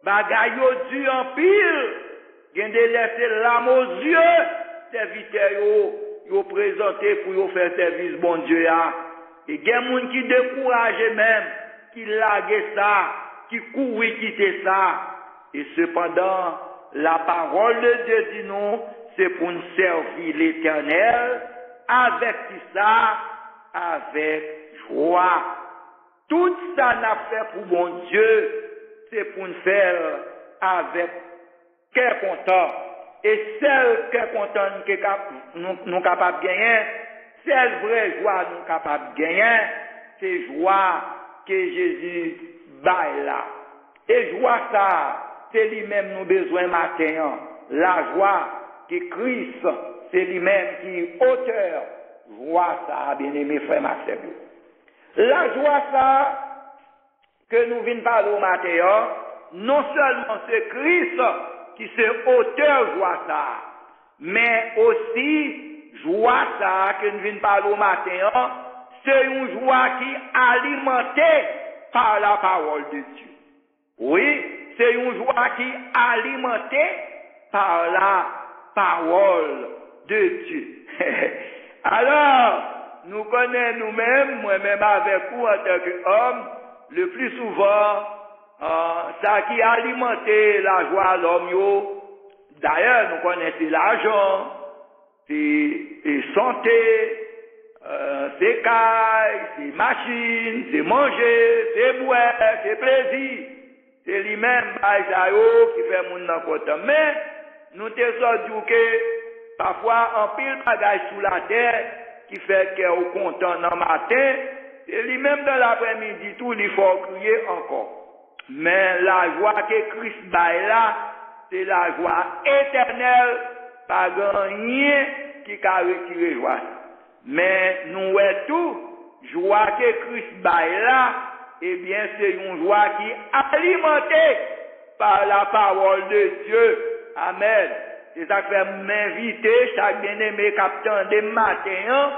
bagay yo dû en pile, gen de laisser l'âme aux yeux, serviteurs yo présenté pour yo faire service bon Dieu et gen moun qui découragé même, qui lague ça, qui courit quitter ça, et cependant, la parole de Dieu dit non, c'est pour nous servir l'Éternel, avec ça, avec joie. Tout ça n'a fait pour mon Dieu, c'est pour nous faire avec cœur content. Et celle cœur content nous capables de gagner, celle vraie joie nous capables de gagner, c'est joie que Jésus baille là. Et joie ça, c'est lui-même nous besoin matin. La joie que Christ, c'est lui-même qui est auteur. Joie ça, bien aimé frère Maxime. La joie ça, que nous venons parler au matin, non seulement c'est Christ qui est auteur de joie ça, mais aussi joie ça que nous venons parler au matin, c'est une joie qui est alimentée par la parole de Dieu. Oui, c'est une joie qui est alimentée par la parole de Dieu. Alors, nous connaissons nous-mêmes, moi-même avec vous en tant qu'homme, le plus souvent, ça qui a alimenté la joie à l'homme, d'ailleurs, nous connaissons l'argent, c'est santé, c'est caille, c'est machine, c'est manger, c'est boire, c'est plaisir. C'est lui-même, qui fait mon côté. Mais, nous te sommes que, parfois, en pile bagage sous la terre, qui fait qu'on est content dans le matin, et lui-même dans l'après-midi, tout, il faut crier encore. Mais la joie que Christ baille là, c'est la joie éternelle, pas rien qui a retiré joie. Mais nous est tout, joie que Christ baille là, eh bien c'est une joie qui est alimentée par la parole de Dieu. Amen. C'est ça que fait m'inviter, chaque bien-aimé capitaine des matins,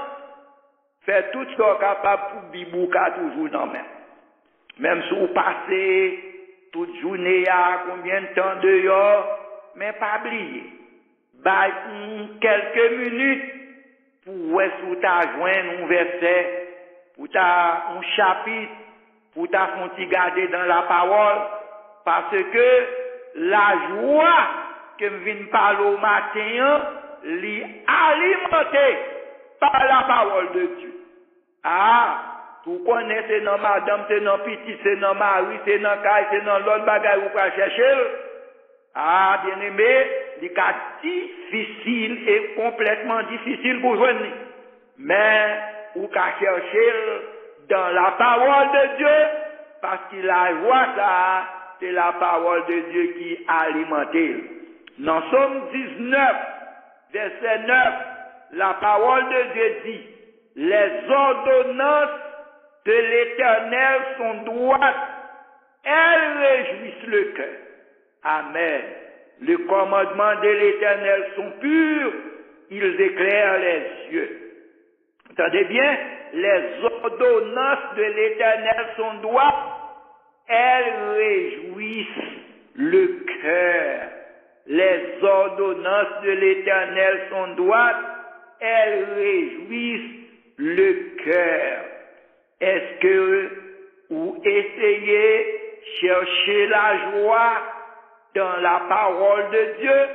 fait tout ce qu'on est capable pour Bibouka toujours dans même. Même si vous passez toute journée à combien de temps dehors, mais pas oublier. Bah, quelques minutes pour sous ta joindre un verset, pour ta un chapitre, pour ta fonti garder dans la parole, parce que la joie que me viens parler au matin, l'y alimentée par la parole de Dieu. Ah, tu connais, c'est dans madame, c'est dans petit, c'est dans mari, c'est dans caille, c'est dans l'autre bagaille où pas chercher. Ah, bien aimé, c'est difficile et complètement difficile pour joindre. Mais, ou qu'à chercher dans la parole de Dieu, parce qu'il la joie ça, c'est la parole de Dieu qui alimente. Dans Somme 19, verset 9, la parole de Dieu dit, les ordonnances de l'Éternel sont droites, elles réjouissent le cœur. Amen. Les commandements de l'Éternel sont purs, ils éclairent les yeux. Entendez bien, les ordonnances de l'Éternel sont droites, elles réjouissent le cœur. Les ordonnances de l'Éternel sont droites, elles réjouissent le cœur. Est-ce que vous essayez chercher la joie dans la parole de Dieu?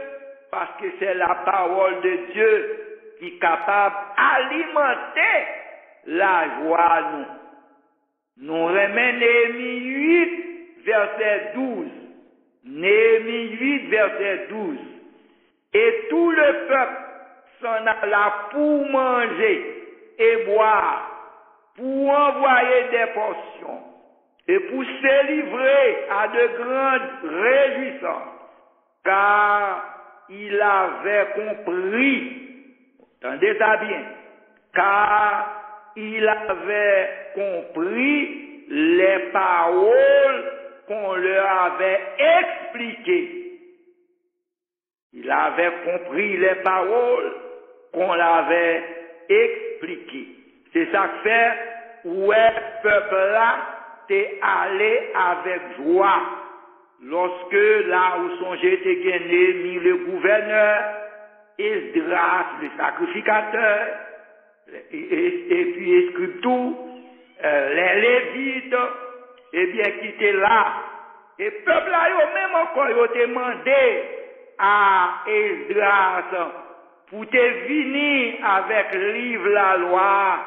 Parce que c'est la parole de Dieu qui est capable d'alimenter la joie nous. Nous remettons Néhémie 8, verset 12. Néhémie 8, verset 12. Et tout le peuple s'en alla pour manger et boire, pour envoyer des portions et pour se livrer à de grandes réjouissances, car il avait compris, entendez ça bien, car il avait compris les paroles qu'on leur avait expliquées. Il avait compris les paroles qu'on l'avait expliquées. C'est ça que fait, ouais, peuple là, t'es allé avec joie. Lorsque là où songé t'es gagné, mis le gouverneur, Esdras, le sacrificateur, et puis Escriptou, les Lévites, eh bien, qui étaient là. Et peuple là, yo même encore, yo te demandé à Esdras pour te venir avec le livre la loi,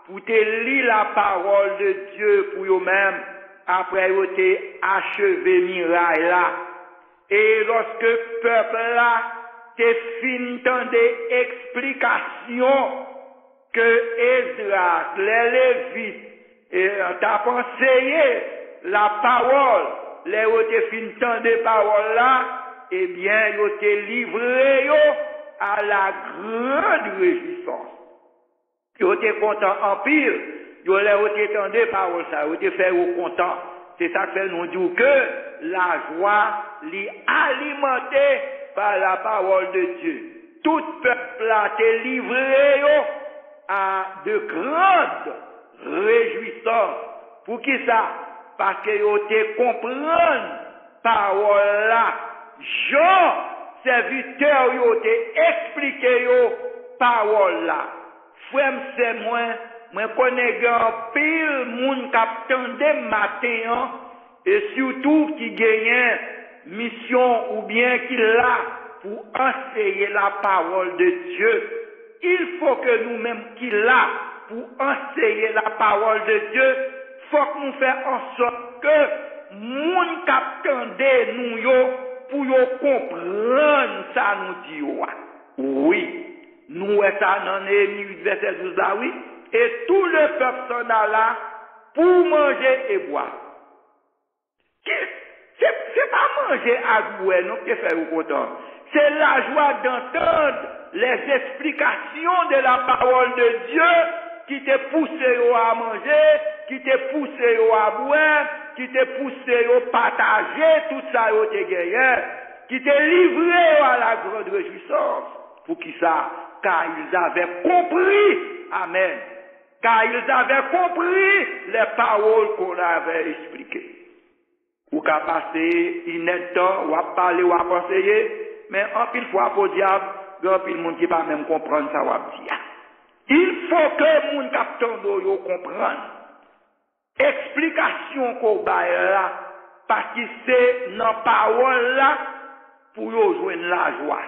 pour te lire la parole de Dieu pour eux-mêmes, après yo te achevé miraille là. Et lorsque peuple là, te fin des explications que Esdras, les Lévites, et t'a conseillé la parole, les où te fin des paroles là, eh bien, yo te livré yo à la grande réjouissance. Yo te content en pire, yo les où te tendé paroles ça, yo te fait au content. C'est ça que fait nous dire que la joie l'est alimentée par la parole de Dieu. Tout peuple a été livré à de grandes réjouissances. Pour qui ça? Parce que yo te comprennent parole là. Jean, serviteur, yo te expliqué yo parole là. Frère, c'est moi connais un pile moun k'ap tande matin et surtout qui gagne mission ou bien qui l'a pour enseigner la parole de Dieu. Il faut que nous-mêmes qui l'a pour enseigner la parole de Dieu, faut que nous fassions en sorte que moun k'ap tande nous yo pour yo comprendre ça nous dit oui. Nous est ça dans Néhémie 8 verset 12 là oui. Et tout le peuple s'en alla pour manger et boire. C'est c'est pas manger à bouer, non, qui fait vous content. C'est la joie d'entendre les explications de la parole de Dieu qui te poussé à manger, qui te poussé à boire, qui te poussé à partager tout ça au te gagné, qui te livré à la grande réjouissance. Pour qui ça? Car ils avaient compris. Amen. Car ils avaient compris les paroles qu'on avait expliquées. Ou qu'à passer une temps, ou à parler, ou à conseiller, mais en pile fois pour diable, en pile monde qui pas même comprendre ça, ou à dire. Il faut que moun capteur yo comprenne. Explication qu'on baille là, parce que c'est dans parole là pour yo joindre la joie.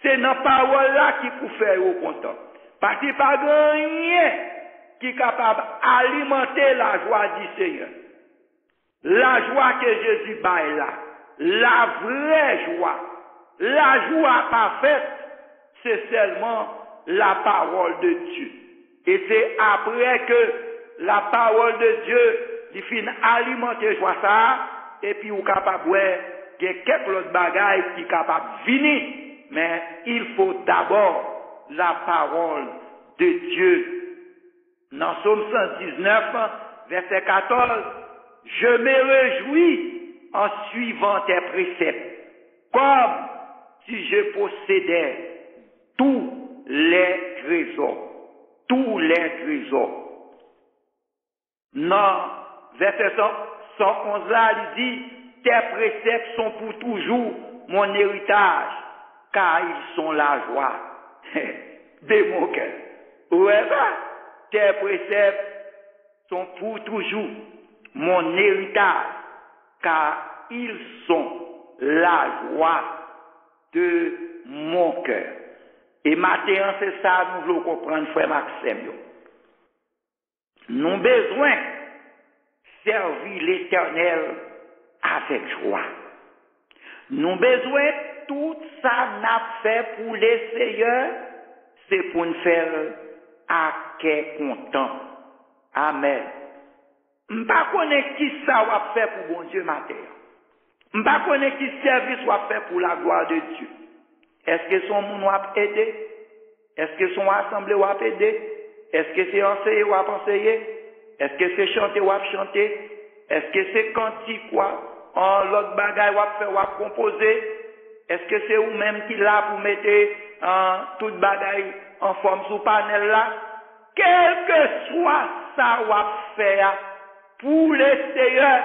C'est dans parole là qui pour faire yo content. Parce qu'il n'y a pas rien qui est capable d'alimenter la joie du Seigneur. La joie que Jésus baille là, la vraie joie, la joie parfaite, c'est seulement la parole de Dieu. Et c'est après que la parole de Dieu il finit alimenter joie ça, et puis vous capable ouais, qu'il y a quelques autres bagailles qui sont capables de venir. Mais il faut d'abord la parole de Dieu. Dans Psaume 119, verset 14, je me réjouis en suivant tes préceptes, comme si je possédais tous les trésors. Tous les trésors. Dans verset 111 là, il dit, tes préceptes sont pour toujours mon héritage, car ils sont la joie de mon cœur. Ouais, tes préceptes sont pour toujours mon héritage, car ils sont la joie de mon cœur. Et maintenant, c'est ça, nous voulons comprendre, frère Maxime. Nous avons besoin de servir l'Éternel avec joie. Nous avons besoin de tout ça n'a fait pour les Seigneurs, c'est pour nous faire à quel content. Amen. Je ne sais pas qui ça va faire pour bon Dieu matin. Je ne sais pas qui service va faire pour la gloire de Dieu. Est-ce que son monde va aider? Est-ce que son assemblée va aider? Est-ce que c'est enseigner ou va enseigner? Est-ce que c'est chanter ou va chanter? Est-ce que c'est cantique ou l'autre bagaille va faire ou va composer? Est-ce que c'est vous-même qui là pour mettre toute bagaille en forme sous panel là? Quel que soit ça va faire pour les Seigneurs,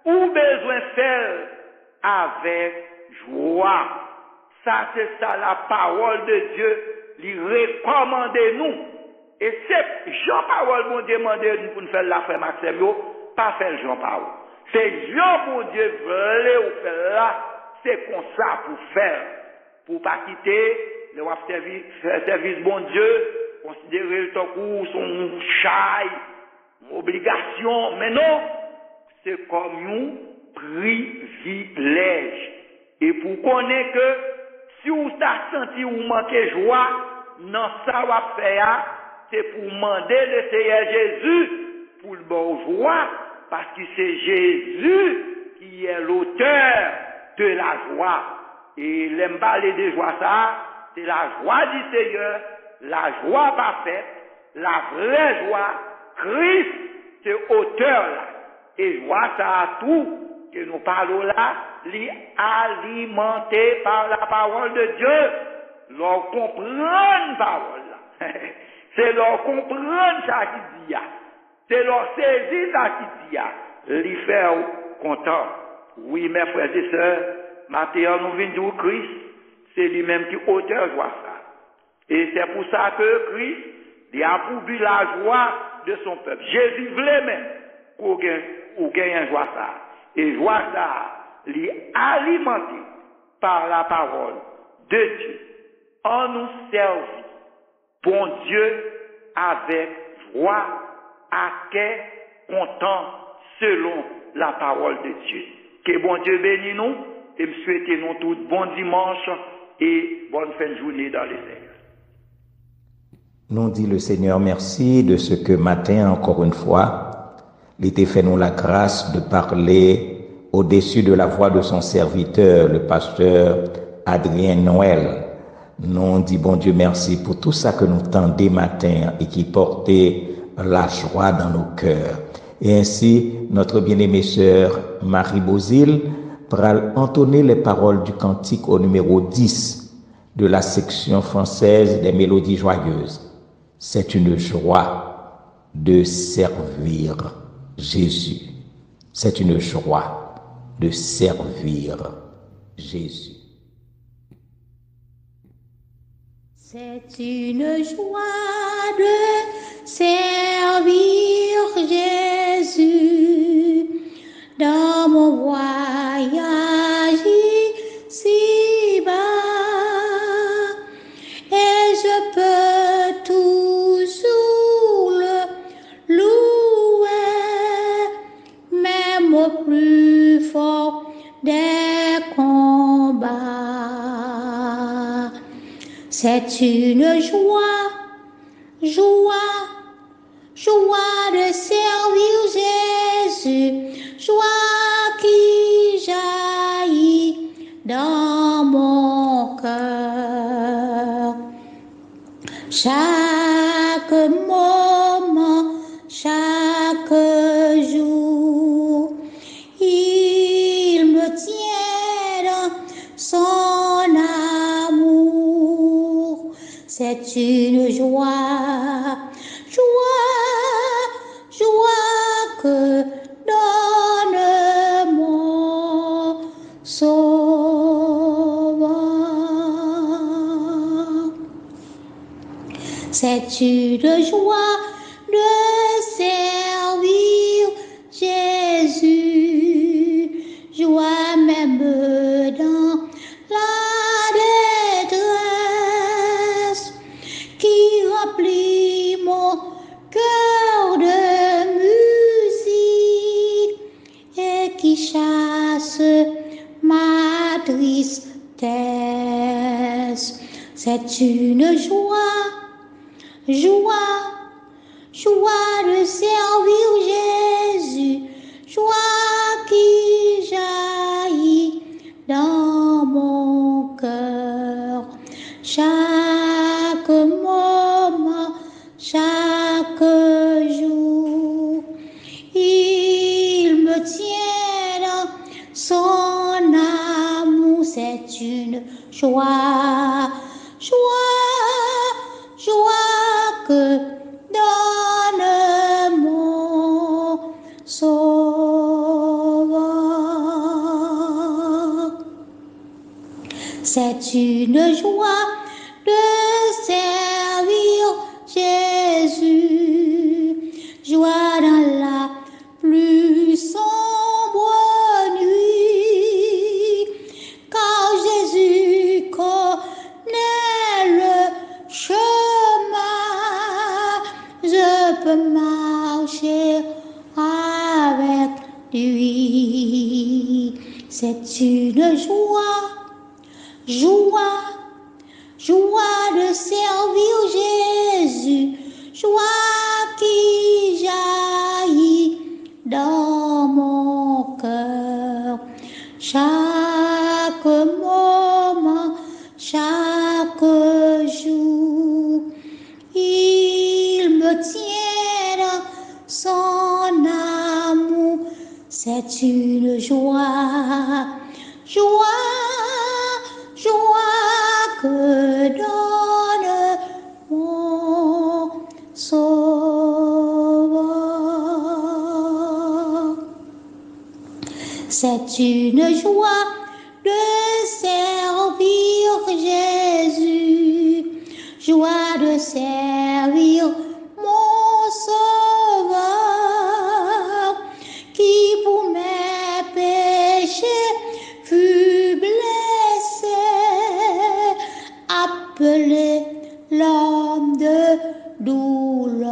ou besoin faire avec joie. Ça, c'est ça la parole de Dieu, lui recommande nous. Et c'est Jean-Parole, mon Dieu, demande nous pour nous faire la frère Maxime, pas faire Jean-Parole. C'est Jean, mon Dieu, voulait ou faire là, c'est comme ça pour faire. Pour pas quitter, le service bon Dieu, considérer le temps coup, son chaille, obligation, mais non, c'est comme un privilège. Et pour connaître que si vous avez senti ou manquez joie, non, ça va faire, c'est pour demander le Seigneur Jésus pour le bon joie, parce que c'est Jésus qui est l'auteur de la joie. Et l'aime parler de joie, ça, c'est la joie du Seigneur, la joie parfaite, la vraie joie. Christ, c'est auteur là. Et joie, ça a tout que nous parlons là, alimenté par la parole de Dieu. Leur comprendre parole là. C'est leur comprendre ça qui dit. C'est leur saisir ça qui dit. Les faire content. Oui, mes frères et sœurs, maintenant nous venons de Christ, c'est lui-même qui auteur joie ça. Et c'est pour ça que Christ, il a pourvu la joie de son peuple. Jésus voulait même qu'on gagne joie ça. Et joie ça, l'est alimenté par la parole de Dieu. En nous servit, bon Dieu, avec joie, à quel content, selon la parole de Dieu. Que bon Dieu bénisse nous, et me souhaite nous tous bon dimanche et bonne fin de journée dans les airs. Nous dit le Seigneur merci de ce que matin, encore une fois, il était fait nous la grâce de parler au-dessus de la voix de son serviteur, le pasteur Adrien Noël. Nous dit bon Dieu merci pour tout ça que nous tendons matin et qui portait la joie dans nos cœurs. Et ainsi, notre bien-aimée sœur Marie Bozil pourra entonner les paroles du cantique au numéro 10 de la section française des mélodies joyeuses. C'est une joie de servir Jésus. C'est une joie de servir Jésus. C'est une joie de servir Jésus dans mon voyage ici-bas, et je peux toujours le louer, même au plus fort des combats. C'est une joie de servir Jésus, joie qui jaillit dans mon cœur. Chaque moment, chaque jour, il me tient dans son amour. C'est une joie que donne mon Sauveur. C'est une joie de servir Jésus, joie même dans la détresse qui remplit mon cœur de musique et qui chasse ma tristesse. C'est une joie de servir Jésus, joie qui jaillit dans mon cœur. Chaque moment, chaque jour, il me tient dans son amour. C'est une joie que donne mon Sauveur. C'est une joie de servir Jésus, joie dans la plus sombre nuit, car Jésus connaît le chemin, je peux marcher avec lui. C'est une joie de servir Jésus, joie qui jaillit dans mon cœur. Chaque moment, chaque jour, il me tient dans son amour. C'est une joie que donne mon Sauveur. C'est une joie de servir Jésus, joie de servir mon Sauveur, qui pour mes péchés fut blessé, appelé l'homme de douleur.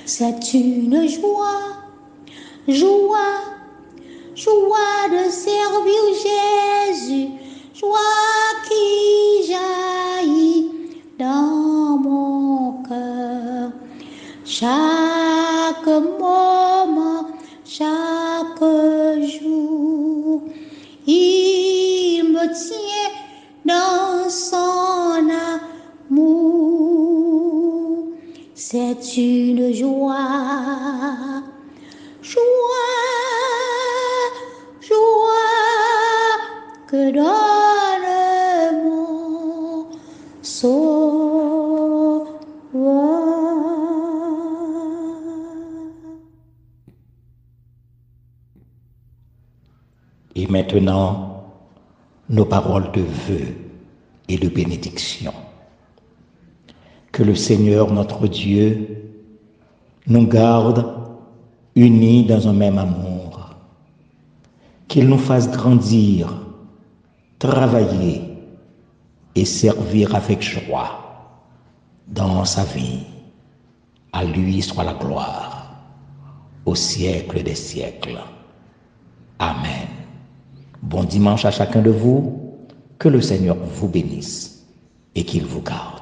C'est une joie de servir Jésus, joie qui jaillit dans mon cœur. Chaque moment, chaque jour. Il me tient dans son amour. C'est une joie, joie que donne mon Sauveur. Et maintenant, nos paroles de vœux et de bénédiction. Que le Seigneur notre Dieu nous garde unis dans un même amour, qu'il nous fasse grandir, travailler et servir avec joie dans sa vie. À lui soit la gloire au siècle des siècles. Amen. Bon dimanche à chacun de vous, que le Seigneur vous bénisse et qu'il vous garde.